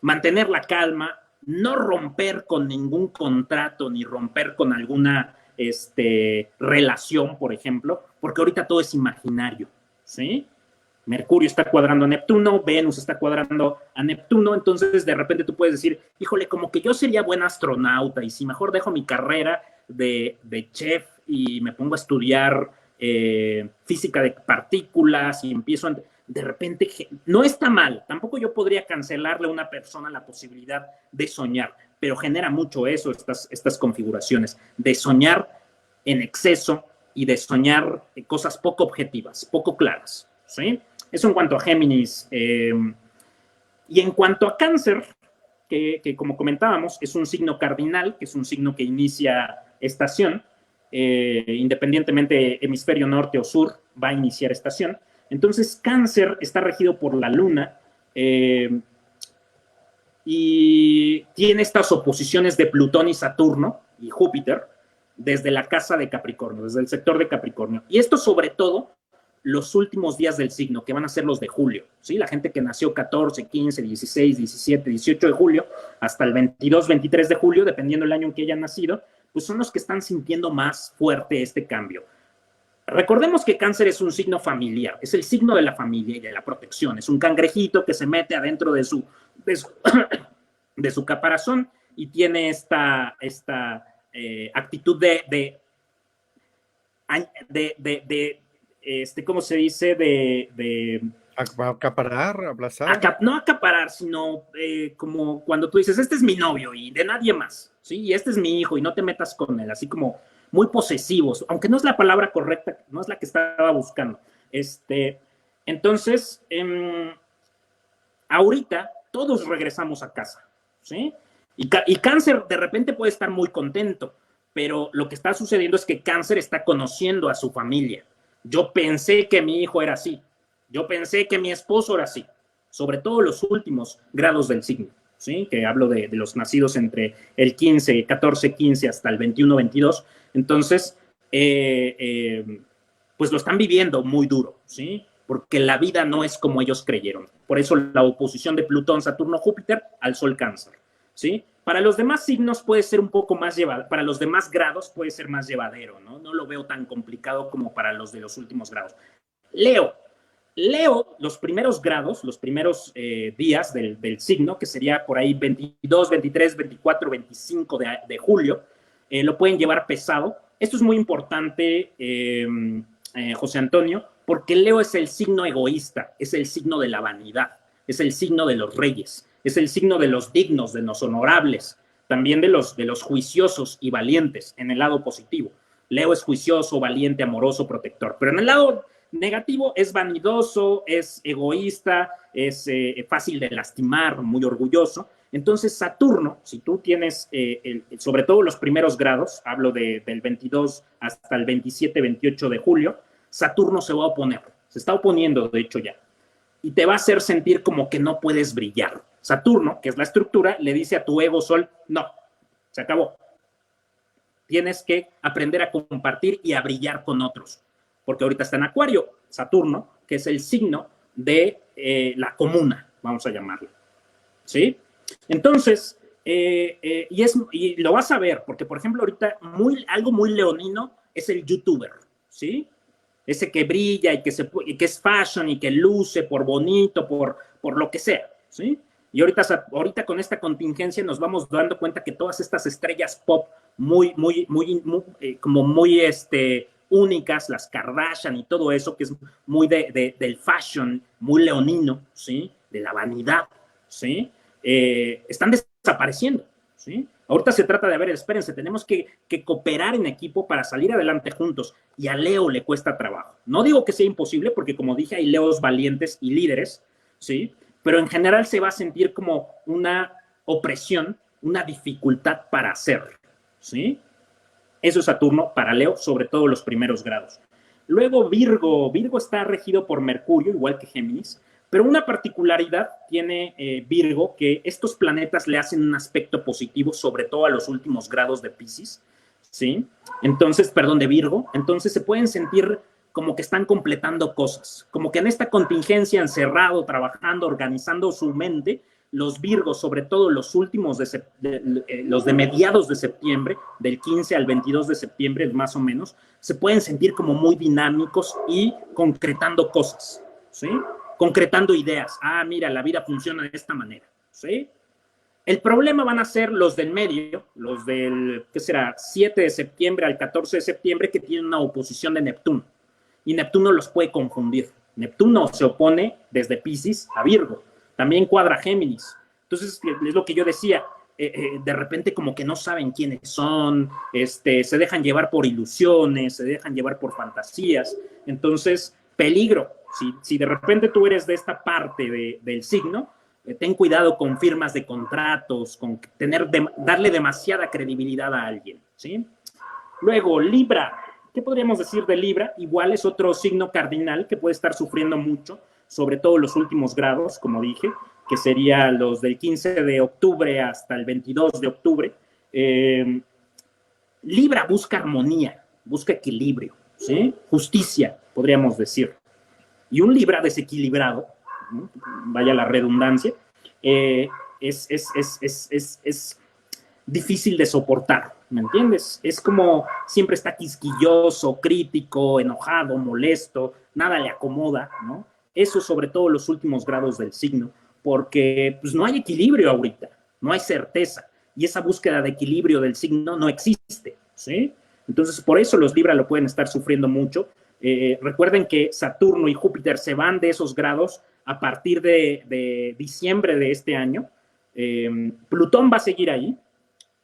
S2: mantener la calma, no romper con ningún contrato ni romper con alguna relación, por ejemplo, porque ahorita todo es imaginario, ¿sí? Mercurio está cuadrando a Neptuno, Venus está cuadrando a Neptuno, entonces de repente tú puedes decir, híjole, como que yo sería buen astronauta y si mejor dejo mi carrera de chef y me pongo a estudiar física de partículas y empiezo a... De repente, no está mal, tampoco yo podría cancelarle a una persona la posibilidad de soñar, pero genera mucho eso, estas configuraciones, de soñar en exceso y de soñar cosas poco objetivas, poco claras, ¿sí? Eso en cuanto a Géminis. Y en cuanto a Cáncer, que como comentábamos, es un signo cardinal, que es un signo que inicia estación, independientemente hemisferio norte o sur, va a iniciar estación. Entonces, Cáncer está regido por la Luna y tiene estas oposiciones de Plutón y Saturno y Júpiter desde la casa de Capricornio, desde el sector de Capricornio. Y esto sobre todo los últimos días del signo, que van a ser los de julio, ¿sí? La gente que nació 14, 15, 16, 17, 18 de julio, hasta el 22, 23 de julio, dependiendo del año en que hayan nacido, pues son los que están sintiendo más fuerte este cambio. Recordemos que Cáncer es un signo familiar, es el signo de la familia y de la protección, es un cangrejito que se mete adentro de su de su caparazón y tiene esta actitud ¿cómo se dice?
S1: Acaparar, abrazar.
S2: No acaparar, sino como cuando tú dices, este es mi novio y de nadie más, ¿sí? Y este es mi hijo y no te metas con él, así como muy posesivos, aunque no es la palabra correcta, no es la que estaba buscando. Entonces, ahorita todos regresamos a casa, ¿sí? Y Cáncer de repente puede estar muy contento, pero lo que está sucediendo es que Cáncer está conociendo a su familia. Yo pensé que mi hijo era así, yo pensé que mi esposo era así, sobre todo los últimos grados del signo, ¿sí? Que hablo de los nacidos entre el 15, 14, 15 hasta el 21, 22. Entonces, pues lo están viviendo muy duro, ¿sí? Porque la vida no es como ellos creyeron. Por eso la oposición de Plutón, Saturno, Júpiter al Sol Cáncer, ¿sí? Para los demás signos puede ser un poco más llevadero, para los demás grados puede ser más llevadero, ¿no? No lo veo tan complicado como para los de los últimos grados. Leo, los primeros grados, los primeros días del signo, que sería por ahí 22, 23, 24, 25 de julio, lo pueden llevar pesado. Esto es muy importante, José Antonio, porque Leo es el signo egoísta, es el signo de la vanidad, es el signo de los reyes, es el signo de los dignos, de los honorables, también de los juiciosos y valientes en el lado positivo. Leo es juicioso, valiente, amoroso, protector, pero en el lado negativo es vanidoso, es egoísta, es fácil de lastimar, muy orgulloso. Entonces Saturno, si tú tienes, sobre todo los primeros grados, hablo del 22 hasta el 27, 28 de julio, Saturno se va a oponer, se está oponiendo de hecho ya, y te va a hacer sentir como que no puedes brillar. Saturno, que es la estructura, le dice a tu ego Sol, no, se acabó. Tienes que aprender a compartir y a brillar con otros, porque ahorita está en Acuario, Saturno, que es el signo de la comuna, vamos a llamarlo, ¿sí? Entonces, y lo vas a ver, porque por ejemplo ahorita algo muy leonino es el youtuber, ¿sí? Ese que brilla y que es fashion y que luce por bonito, por lo que sea, ¿sí? Y ahorita con esta contingencia nos vamos dando cuenta que todas estas estrellas pop muy únicas, las Kardashian y todo eso, que es muy del fashion, muy leonino, ¿sí? De la vanidad, ¿sí? Están desapareciendo, ¿sí? Ahorita se trata de, a ver, espérense, tenemos que cooperar en equipo para salir adelante juntos. Y a Leo le cuesta trabajo. No digo que sea imposible, porque como dije, hay Leos valientes y líderes, ¿sí? Pero en general se va a sentir como una opresión, una dificultad para hacer, ¿sí? Eso es Saturno para Leo, sobre todo los primeros grados. Luego Virgo está regido por Mercurio, igual que Géminis, pero una particularidad tiene Virgo, que estos planetas le hacen un aspecto positivo, sobre todo a los últimos grados de Piscis, ¿sí? Entonces, perdón, de Virgo. Entonces se pueden sentir como que están completando cosas, como que en esta contingencia, encerrado, trabajando, organizando su mente, los Virgos, sobre todo los últimos, los de mediados de septiembre, del 15 al 22 de septiembre más o menos, se pueden sentir como muy dinámicos y concretando cosas, ¿sí? Concretando ideas. Ah, mira, la vida funciona de esta manera, ¿sí? El problema van a ser los del medio, los del, ¿qué será? 7 de septiembre al 14 de septiembre, que tienen una oposición de Neptuno. Y Neptuno los puede confundir. Neptuno se opone desde Piscis a Virgo. También cuadra Géminis. Entonces, es lo que yo decía. De repente como que no saben quiénes son, se dejan llevar por ilusiones, se dejan llevar por fantasías. Entonces, peligro. Si de repente tú eres de esta parte del signo, ten cuidado con firmas de contratos, con darle demasiada credibilidad a alguien, ¿sí? Luego, Libra. ¿Qué podríamos decir de Libra? Igual es otro signo cardinal que puede estar sufriendo mucho, sobre todo los últimos grados, como dije, que serían los del 15 de octubre hasta el 22 de octubre. Libra busca armonía, busca equilibrio, ¿sí? Justicia, podríamos decir. Y un Libra desequilibrado, ¿no? Vaya la redundancia, es difícil de soportar, ¿me entiendes? Es como siempre está quisquilloso, crítico, enojado, molesto, nada le acomoda, ¿no? Eso sobre todo los últimos grados del signo, porque pues, no hay equilibrio ahorita, no hay certeza, y esa búsqueda de equilibrio del signo no existe, ¿sí? Entonces, por eso los Libra lo pueden estar sufriendo mucho. Recuerden que Saturno y Júpiter se van de esos grados a partir de diciembre de este año. Plutón va a seguir ahí.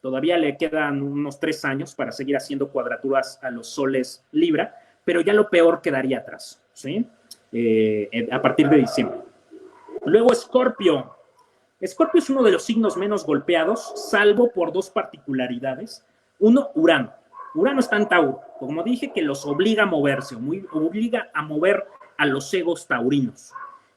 S2: Todavía le quedan unos 3 años para seguir haciendo cuadraturas a los soles Libra, pero ya lo peor quedaría atrás, ¿sí? A partir de diciembre. Luego Escorpio. Escorpio es uno de los signos menos golpeados, salvo por 2 particularidades. Uno, Urano. Urano está en Tauro, como dije, que los obliga a moverse, obliga a mover a los egos taurinos.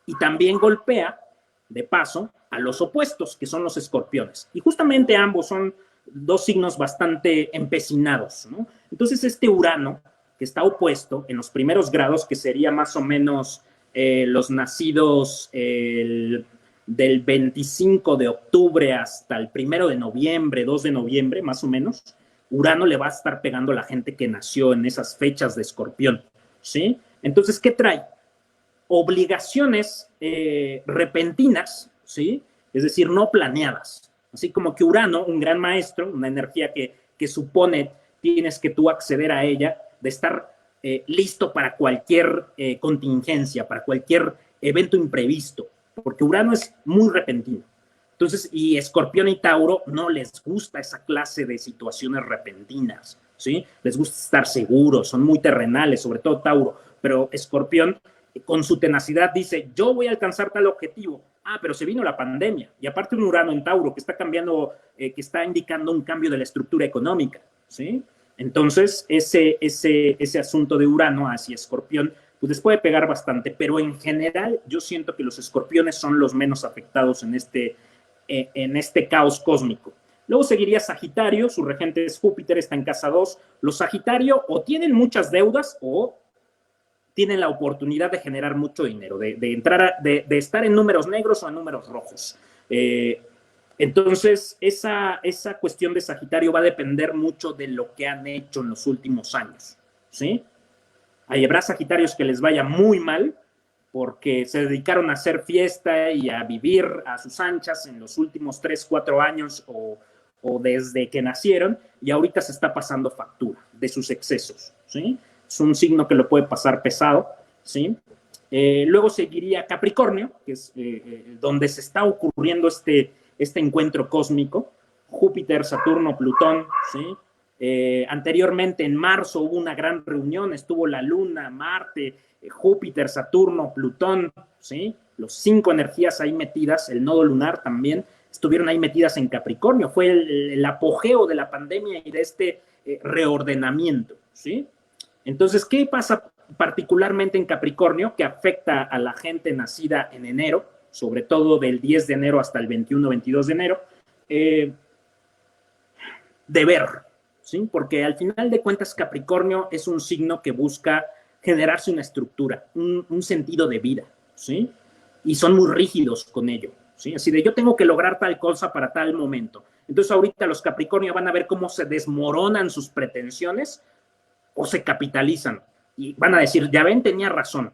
S2: Y también golpea, de paso, a los opuestos, que son los escorpiones. Y justamente ambos son 2 signos bastante empecinados, ¿no? Entonces este Urano, que está opuesto en los primeros grados, que sería más o menos los nacidos del 25 de octubre hasta el 1 de noviembre, 2 de noviembre, más o menos, Urano le va a estar pegando a la gente que nació en esas fechas de Escorpión, ¿sí? Entonces, ¿qué trae? Obligaciones repentinas, ¿sí? Es decir, no planeadas. Así como que Urano, un gran maestro, una energía que supone tienes que tú acceder a ella, de estar listo para cualquier contingencia, para cualquier evento imprevisto, porque Urano es muy repentino. Entonces, y Escorpión y Tauro no les gusta esa clase de situaciones repentinas, ¿sí? Les gusta estar seguros, son muy terrenales, sobre todo Tauro, pero Escorpión con su tenacidad dice, yo voy a alcanzar tal objetivo. Ah, pero se vino la pandemia. Y aparte un Urano en Tauro que está cambiando, que está indicando un cambio de la estructura económica, ¿sí? Entonces, ese asunto de Urano hacia Escorpión, pues les puede pegar bastante, pero en general yo siento que los escorpiones son los menos afectados en este caos cósmico. Luego seguiría Sagitario, su regente es Júpiter, está en casa 2. Los Sagitario o tienen muchas deudas o tienen la oportunidad de generar mucho dinero, de estar en números negros o en números rojos. Entonces, esa cuestión de Sagitario va a depender mucho de lo que han hecho en los últimos años, ¿sí? Habrá Sagitarios que les vaya muy mal porque se dedicaron a hacer fiesta y a vivir a sus anchas en los últimos 3, 4 años o desde que nacieron, y ahorita se está pasando factura de sus excesos, ¿sí? Es un signo que lo puede pasar pesado, ¿sí? Luego seguiría Capricornio, que es donde se está ocurriendo este encuentro cósmico, Júpiter, Saturno, Plutón, ¿sí? Anteriormente, en marzo, hubo una gran reunión, estuvo la Luna, Marte, Júpiter, Saturno, Plutón, ¿sí? Los 5 energías ahí metidas, el nodo lunar también, estuvieron ahí metidas en Capricornio. Fue el apogeo de la pandemia y de este reordenamiento, ¿sí? Entonces, ¿qué pasa particularmente en Capricornio que afecta a la gente nacida en enero, sobre todo del 10 de enero hasta el 21, 22 de enero? Deber, ¿sí? Porque al final de cuentas Capricornio es un signo que busca generarse una estructura, un sentido de vida, ¿sí? Y son muy rígidos con ello, ¿sí? Así de yo tengo que lograr tal cosa para tal momento. Entonces ahorita los Capricornio van a ver cómo se desmoronan sus pretensiones o se capitalizan y van a decir, ya ven, tenía razón,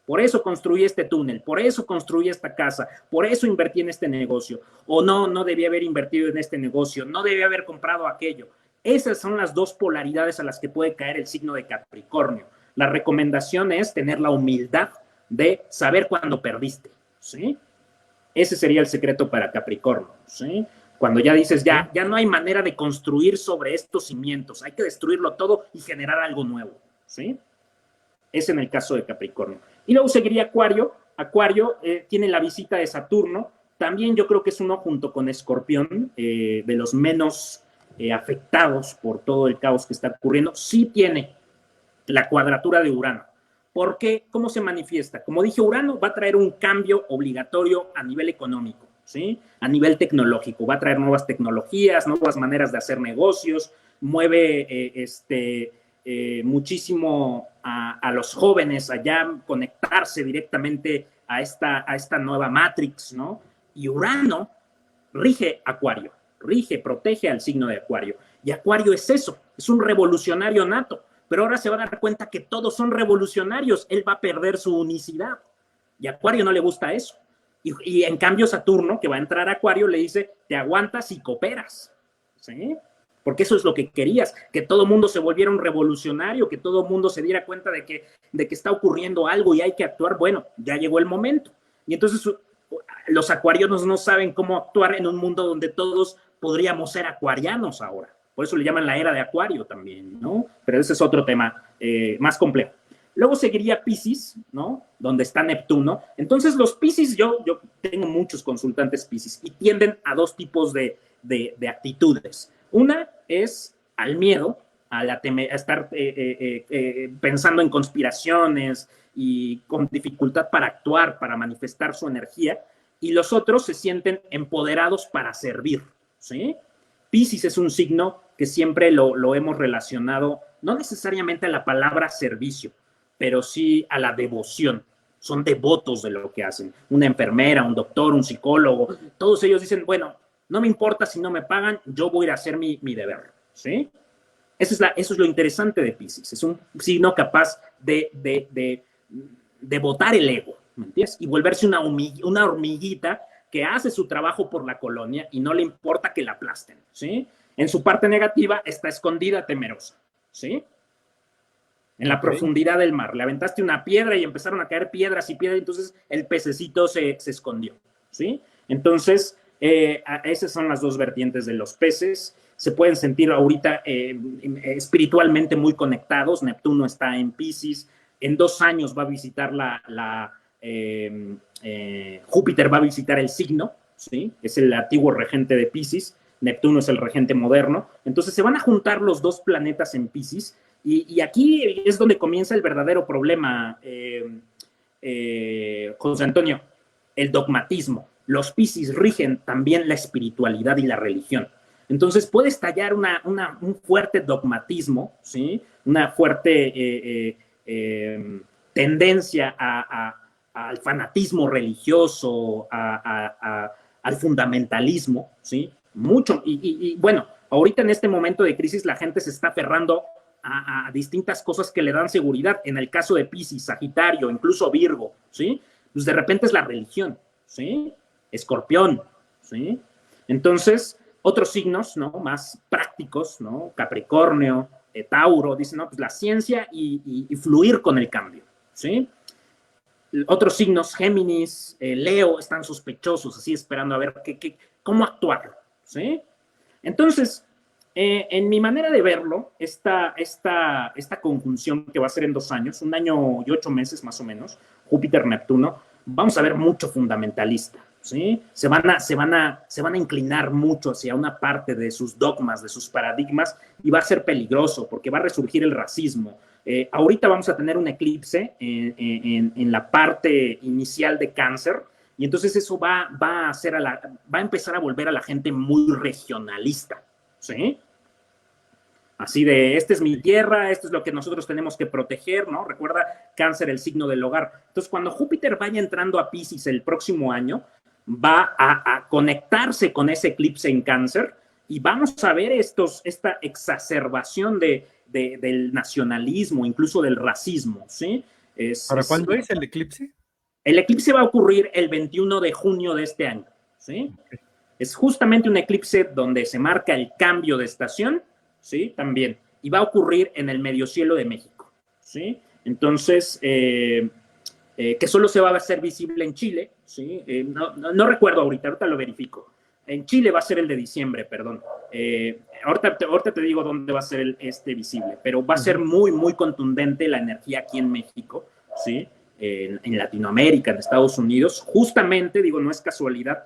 S2: por eso construí este túnel, por eso construí esta casa, por eso invertí en este negocio, o no debía haber invertido en este negocio, no debía haber comprado aquello. Esas son las 2 polaridades a las que puede caer el signo de Capricornio. La recomendación es tener la humildad de saber cuándo perdiste, ¿sí? Ese sería el secreto para Capricornio, ¿sí? Cuando ya dices, ya no hay manera de construir sobre estos cimientos, hay que destruirlo todo y generar algo nuevo, ¿sí? Es en el caso de Capricornio. Y luego seguiría Acuario. Acuario tiene la visita de Saturno. También yo creo que es uno junto con Escorpión, de los menos afectados por todo el caos que está ocurriendo. Sí tiene la cuadratura de Urano. ¿Por qué? ¿Cómo se manifiesta? Como dije, Urano va a traer un cambio obligatorio a nivel económico, ¿sí? A nivel tecnológico. Va a traer nuevas tecnologías, nuevas maneras de hacer negocios, mueve muchísimo a los jóvenes allá, conectarse directamente a esta nueva Matrix, ¿no? Y Urano rige Acuario, protege al signo de Acuario. Y Acuario es eso, es un revolucionario nato. Pero ahora se va a dar cuenta que todos son revolucionarios. Él va a perder su unicidad. Y a Acuario no le gusta eso. Y en cambio Saturno, que va a entrar a Acuario, le dice, te aguantas y cooperas. ¿Sí? Porque eso es lo que querías, que todo mundo se volviera un revolucionario, que todo mundo se diera cuenta de que está ocurriendo algo y hay que actuar. Bueno, ya llegó el momento. Y entonces los acuarianos no saben cómo actuar en un mundo donde todos podríamos ser acuarianos ahora. Por eso le llaman la era de Acuario también, ¿no? Pero ese es otro tema más complejo. Luego seguiría Piscis, ¿no? Donde está Neptuno. Entonces los Piscis, yo tengo muchos consultantes Piscis y tienden a dos tipos de actitudes. Una es al miedo, a estar pensando en conspiraciones y con dificultad para actuar, para manifestar su energía. Y los otros se sienten empoderados para servir, ¿sí? Piscis es un signo que siempre lo hemos relacionado, no necesariamente a la palabra servicio, pero sí a la devoción. Son devotos de lo que hacen. Una enfermera, un doctor, un psicólogo, todos ellos dicen, bueno, no me importa si no me pagan, yo voy a ir a hacer mi deber, ¿sí? Eso es lo interesante de Piscis. Es un signo capaz de botar el ego, ¿me entiendes? Y volverse una hormiguita que hace su trabajo por la colonia y no le importa que la aplasten, ¿sí? En su parte negativa está escondida, temerosa, ¿sí? En la profundidad del mar. Le aventaste una piedra y empezaron a caer piedras y piedras, entonces el pececito se escondió, ¿sí? Entonces, esas son las dos vertientes de los peces. Se pueden sentir ahorita espiritualmente muy conectados. Neptuno está en Piscis. En 2 años va a visitar Júpiter va a visitar el signo, ¿sí? Es el antiguo regente de Piscis, Neptuno es el regente moderno, entonces se van a juntar los dos planetas en Piscis, y aquí es donde comienza el verdadero problema, José Antonio, el dogmatismo. Los Piscis rigen también la espiritualidad y la religión. Entonces puede estallar un fuerte dogmatismo, ¿sí? Una fuerte tendencia al fanatismo religioso, al fundamentalismo, ¿sí? Mucho. Y bueno, ahorita en este momento de crisis la gente se está aferrando a distintas cosas que le dan seguridad. En el caso de Piscis, Sagitario, incluso Virgo, ¿sí? Pues de repente es la religión, ¿sí? Escorpión, ¿sí? Entonces, otros signos, ¿no? Más prácticos, ¿no? Capricornio, Tauro, dicen, no, pues la ciencia y fluir con el cambio, ¿sí? Otros signos, Géminis, Leo, están sospechosos, así esperando a ver cómo actuar, ¿sí? Entonces, en mi manera de verlo, esta conjunción que va a ser en 2 años, 1 año y 8 meses más o menos, Júpiter-Neptuno, vamos a ver mucho fundamentalista, ¿sí? Se van a inclinar mucho hacia una parte de sus dogmas, de sus paradigmas, y va a ser peligroso porque va a resurgir el racismo. Ahorita vamos a tener un eclipse en la parte inicial de Cáncer, y entonces eso va a empezar a volver a la gente muy regionalista, ¿sí? Así de, esta es mi tierra, esto es lo que nosotros tenemos que proteger, ¿no? Recuerda, Cáncer, el signo del hogar. Entonces, cuando Júpiter vaya entrando a Piscis el próximo año, va a conectarse con ese eclipse en Cáncer y vamos a ver esta exacerbación del nacionalismo, incluso del racismo, ¿sí?
S1: ¿Para cuándo es el eclipse?
S2: El eclipse va a ocurrir el 21 de junio de este año, ¿sí? Okay. Es justamente un eclipse donde se marca el cambio de estación, ¿sí? También. Y va a ocurrir en el mediocielo de México, ¿sí? Entonces, que solo se va a hacer visible en Chile, ¿sí? No recuerdo ahorita lo verifico. En Chile va a ser el de diciembre, perdón. Ahorita te digo dónde va a ser visible, pero va a ser muy, muy contundente la energía aquí en México, ¿sí? En Latinoamérica, en Estados Unidos. Justamente, digo, no es casualidad,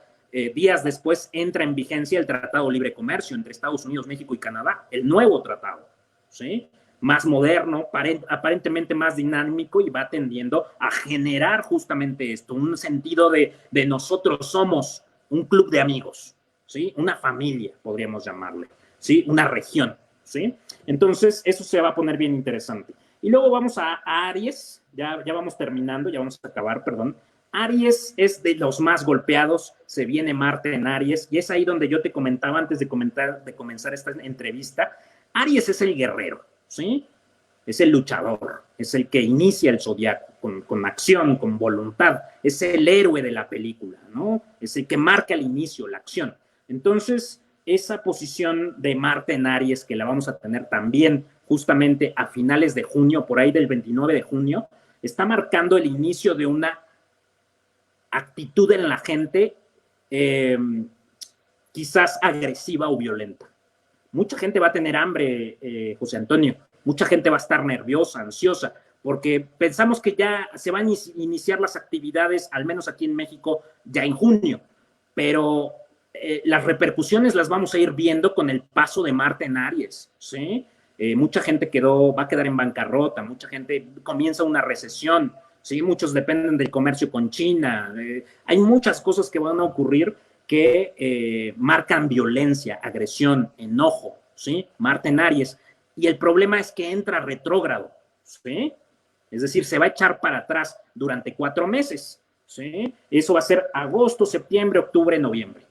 S2: días después entra en vigencia el Tratado de Libre Comercio entre Estados Unidos, México y Canadá, el nuevo tratado, ¿sí? Más moderno, aparentemente más dinámico y va tendiendo a generar justamente esto, un sentido de nosotros somos un club de amigos, ¿sí? Una familia, podríamos llamarle, ¿sí? Una región, ¿sí? Entonces, eso se va a poner bien interesante. Y luego vamos a Aries, ya vamos terminando, ya vamos a acabar, perdón. Aries es de los más golpeados, se viene Marte en Aries, y es ahí donde yo te comentaba antes de comenzar esta entrevista. Aries es el guerrero, ¿sí? Es el luchador, es el que inicia el zodiaco con acción, con voluntad, es el héroe de la película, ¿no? Es el que marca el inicio, la acción. Entonces, esa posición de Marte en Aries, que la vamos a tener también justamente a finales de junio, por ahí del 29 de junio, está marcando el inicio de una actitud en la gente quizás agresiva o violenta. Mucha gente va a tener hambre, José Antonio. Mucha gente va a estar nerviosa, ansiosa, porque pensamos que ya se van a iniciar las actividades, al menos aquí en México, ya en junio, pero las repercusiones las vamos a ir viendo con el paso de Marte en Aries, ¿sí? Mucha gente va a quedar en bancarrota, mucha gente comienza una recesión, ¿sí? Muchos dependen del comercio con China. Hay muchas cosas que van a ocurrir que marcan violencia, agresión, enojo, ¿sí? Marte en Aries. Y el problema es que entra retrógrado, ¿sí? Es decir, se va a echar para atrás durante 4 meses, ¿sí? Eso va a ser agosto, septiembre, octubre, noviembre,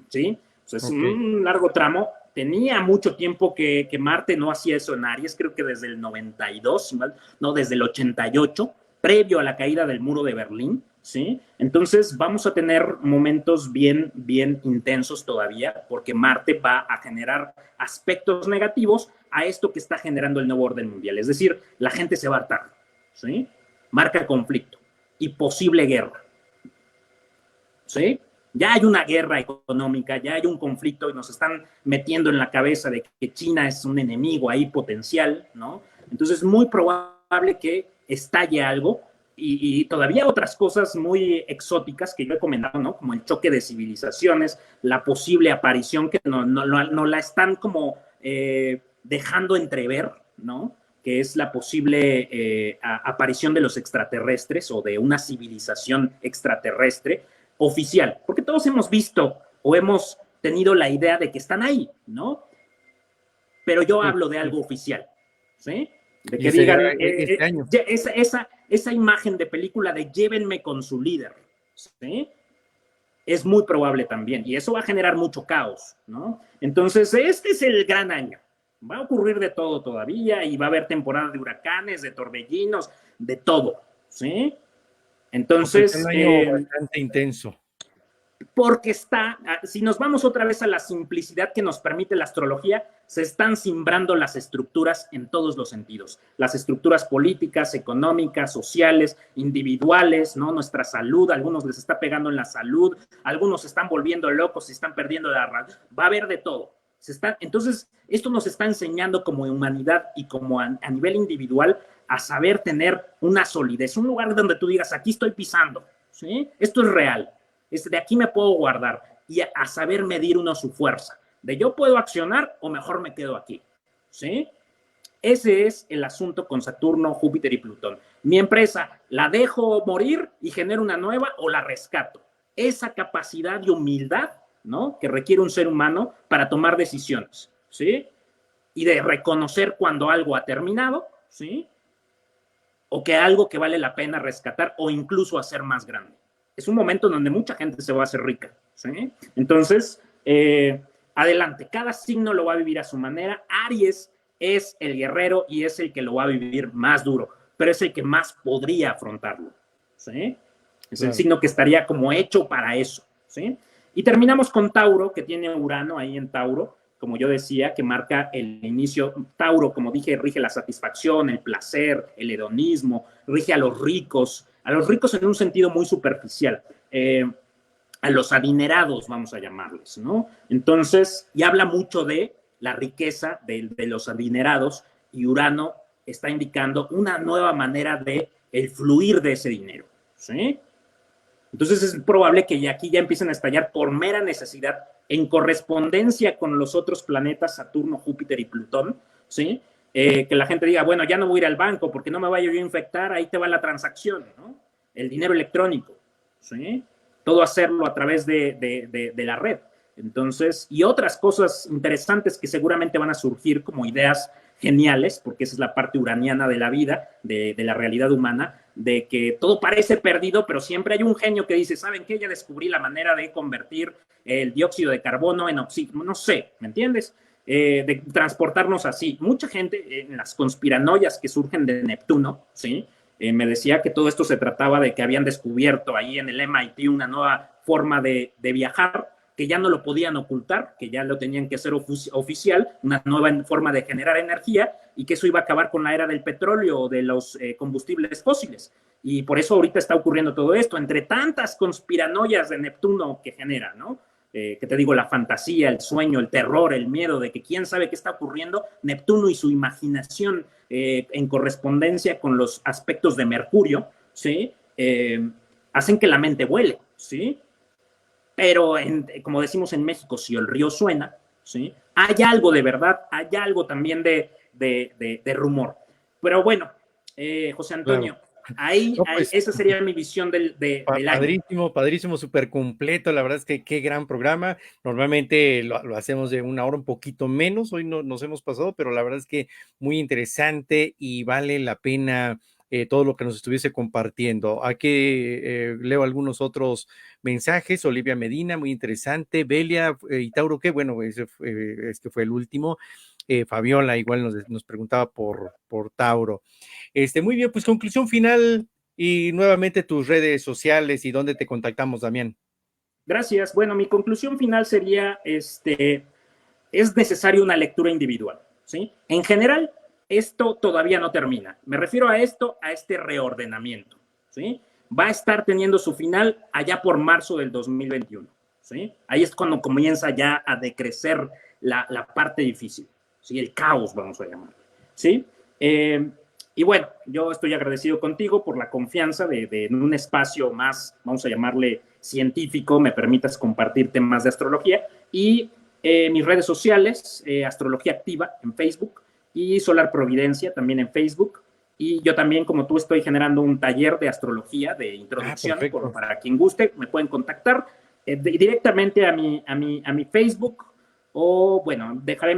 S2: ¿sí? O sea, es un largo tramo. Tenía mucho tiempo que Marte no hacía eso en Aries, creo que desde el 92, no, desde el 88, previo a la caída del muro de Berlín, ¿sí? Entonces vamos a tener momentos bien, bien intensos todavía, porque Marte va a generar aspectos negativos a esto que está generando el nuevo orden mundial. Es decir, la gente se va a hartar, ¿sí? Marca conflicto y posible guerra, ¿sí? Ya hay una guerra económica, ya hay un conflicto y nos están metiendo en la cabeza de que China es un enemigo ahí potencial, ¿no? Entonces es muy probable que estalle algo y todavía otras cosas muy exóticas que yo he comentado, ¿no? Como el choque de civilizaciones, la posible aparición que no la están como dejando entrever, ¿no? Que es la posible aparición de los extraterrestres o de una civilización extraterrestre oficial, porque todos hemos visto o hemos tenido la idea de que están ahí, ¿no? Pero yo hablo de algo oficial, ¿sí? De que digan
S1: este año.
S2: esa imagen de película de llévenme con su líder, ¿sí? Es muy probable también, y eso va a generar mucho caos, ¿no? Entonces, este es el gran año. Va a ocurrir de todo todavía, y va a haber temporada de huracanes, de torbellinos, de todo, ¿sí? Entonces,
S1: es un año bastante intenso.
S2: Porque si nos vamos otra vez a la simplicidad que nos permite la astrología, se están simbrando las estructuras en todos los sentidos. Las estructuras políticas, económicas, sociales, individuales, ¿no? Nuestra salud, a algunos les está pegando en la salud, algunos se están volviendo locos, se están perdiendo la razón. Va a haber de todo. Entonces, esto nos está enseñando como humanidad y como a nivel individual a saber tener una solidez, un lugar donde tú digas, aquí estoy pisando, ¿sí? Esto es real. De aquí me puedo guardar y a saber medir uno su fuerza, de yo puedo accionar o mejor me quedo aquí, ¿sí? Ese es el asunto con Saturno, Júpiter y Plutón. Mi empresa, ¿la dejo morir y genero una nueva o la rescato? Esa capacidad de humildad, ¿no? Que requiere un ser humano para tomar decisiones, ¿sí? Y de reconocer cuando algo ha terminado, ¿sí? O que algo que vale la pena rescatar o incluso hacer más grande. Es un momento donde mucha gente se va a hacer rica, ¿sí? Entonces, adelante, cada signo lo va a vivir a su manera. Aries es el guerrero y es el que lo va a vivir más duro, pero es el que más podría afrontarlo, ¿sí? Es el signo que estaría como hecho para eso, ¿sí? Y terminamos con Tauro, que tiene Urano ahí en Tauro, como yo decía, que marca el inicio. Tauro, como dije, rige la satisfacción, el placer, el hedonismo, rige a los ricos en un sentido muy superficial, a los adinerados, vamos a llamarles, ¿no? Entonces, y habla mucho de la riqueza de los adinerados, y Urano está indicando una nueva manera de el fluir de ese dinero, ¿sí? Entonces es probable que ya aquí ya empiecen a estallar por mera necesidad, en correspondencia con los otros planetas, Saturno, Júpiter y Plutón, ¿sí? Que la gente diga, bueno, ya no voy a ir al banco porque no me vaya yo a infectar, ahí te va la transacción, ¿no? El dinero electrónico, ¿sí? Todo hacerlo a través de la red. Entonces, y otras cosas interesantes que seguramente van a surgir como ideas geniales, porque esa es la parte uraniana de la vida, de la realidad humana, de que todo parece perdido, pero siempre hay un genio que dice, ¿saben qué? Ya descubrí la manera de convertir el dióxido de carbono en oxígeno, no sé, ¿me entiendes? De transportarnos así. Mucha gente en las conspiranoias que surgen de Neptuno, ¿sí? Me decía que todo esto se trataba de que habían descubierto ahí en el MIT una nueva forma de viajar, que ya no lo podían ocultar, que ya lo tenían que hacer oficial, una nueva forma de generar energía, y que eso iba a acabar con la era del petróleo o de los combustibles fósiles. Y por eso ahorita está ocurriendo todo esto, entre tantas conspiranoias de Neptuno que genera, ¿no? Que te digo, la fantasía, el sueño, el terror, el miedo de que quién sabe qué está ocurriendo, Neptuno y su imaginación en correspondencia con los aspectos de Mercurio, ¿sí? Hacen que la mente vuele, ¿sí? Pero como decimos en México, si el río suena, ¿sí? Hay algo de verdad, hay algo también de rumor. Pero bueno, José
S1: Claro.
S2: Antonio, ahí,
S1: No, pues
S2: esa sería mi visión del año.
S1: Padrísimo, padrísimo, súper completo. La verdad es que qué gran programa. Normalmente lo hacemos de una hora, un poquito menos. Hoy no nos hemos pasado, pero la verdad es que muy interesante y vale la pena todo lo que nos estuviese compartiendo. Aquí leo algunos otros mensajes. Olivia Medina, muy interesante. Belia y Tauro, qué bueno, este fue el último. Fabiola igual nos preguntaba por Tauro. Muy bien, pues conclusión final y nuevamente tus redes sociales y dónde te contactamos, Damián.
S2: Gracias. Bueno, mi conclusión final sería, es necesaria una lectura individual, ¿sí? En general, esto todavía no termina. Me refiero a esto, a este reordenamiento, ¿sí? Va a estar teniendo su final allá por marzo del 2021, ¿sí? Ahí es cuando comienza ya a decrecer la parte difícil, ¿sí? El caos, vamos a llamar, ¿sí? Y bueno, yo estoy agradecido contigo por la confianza de en un espacio más, vamos a llamarle científico, me permitas compartir temas de astrología y mis redes sociales, Astrología Activa en Facebook y Solar Providencia también en Facebook. Y yo también, como tú, estoy generando un taller de astrología de
S1: Ah,
S2: introducción.
S1: perfecto.
S2: Para quien guste, me pueden contactar directamente a mi Facebook o, bueno, dejaré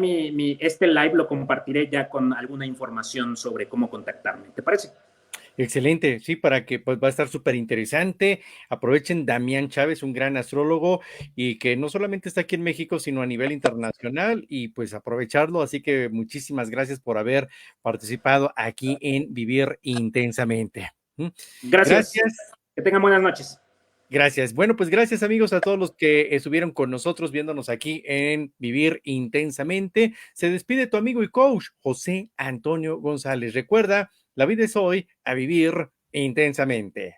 S2: este live, lo compartiré ya con alguna información sobre cómo contactarme. ¿Te parece?
S1: Excelente, sí, para que pues va a estar súper interesante. Aprovechen Damián Chávez, un gran astrólogo y que no solamente está aquí en México, sino a nivel internacional y pues aprovecharlo. Así que muchísimas gracias por haber participado aquí en Vivir Intensamente. ¿Mm?
S2: Gracias.
S1: Gracias.
S2: Que tengan buenas noches.
S1: Gracias. Bueno, pues gracias amigos a todos los que estuvieron con nosotros viéndonos aquí en Vivir Intensamente. Se despide tu amigo y coach José Antonio González. Recuerda, la vida es hoy, a vivir intensamente.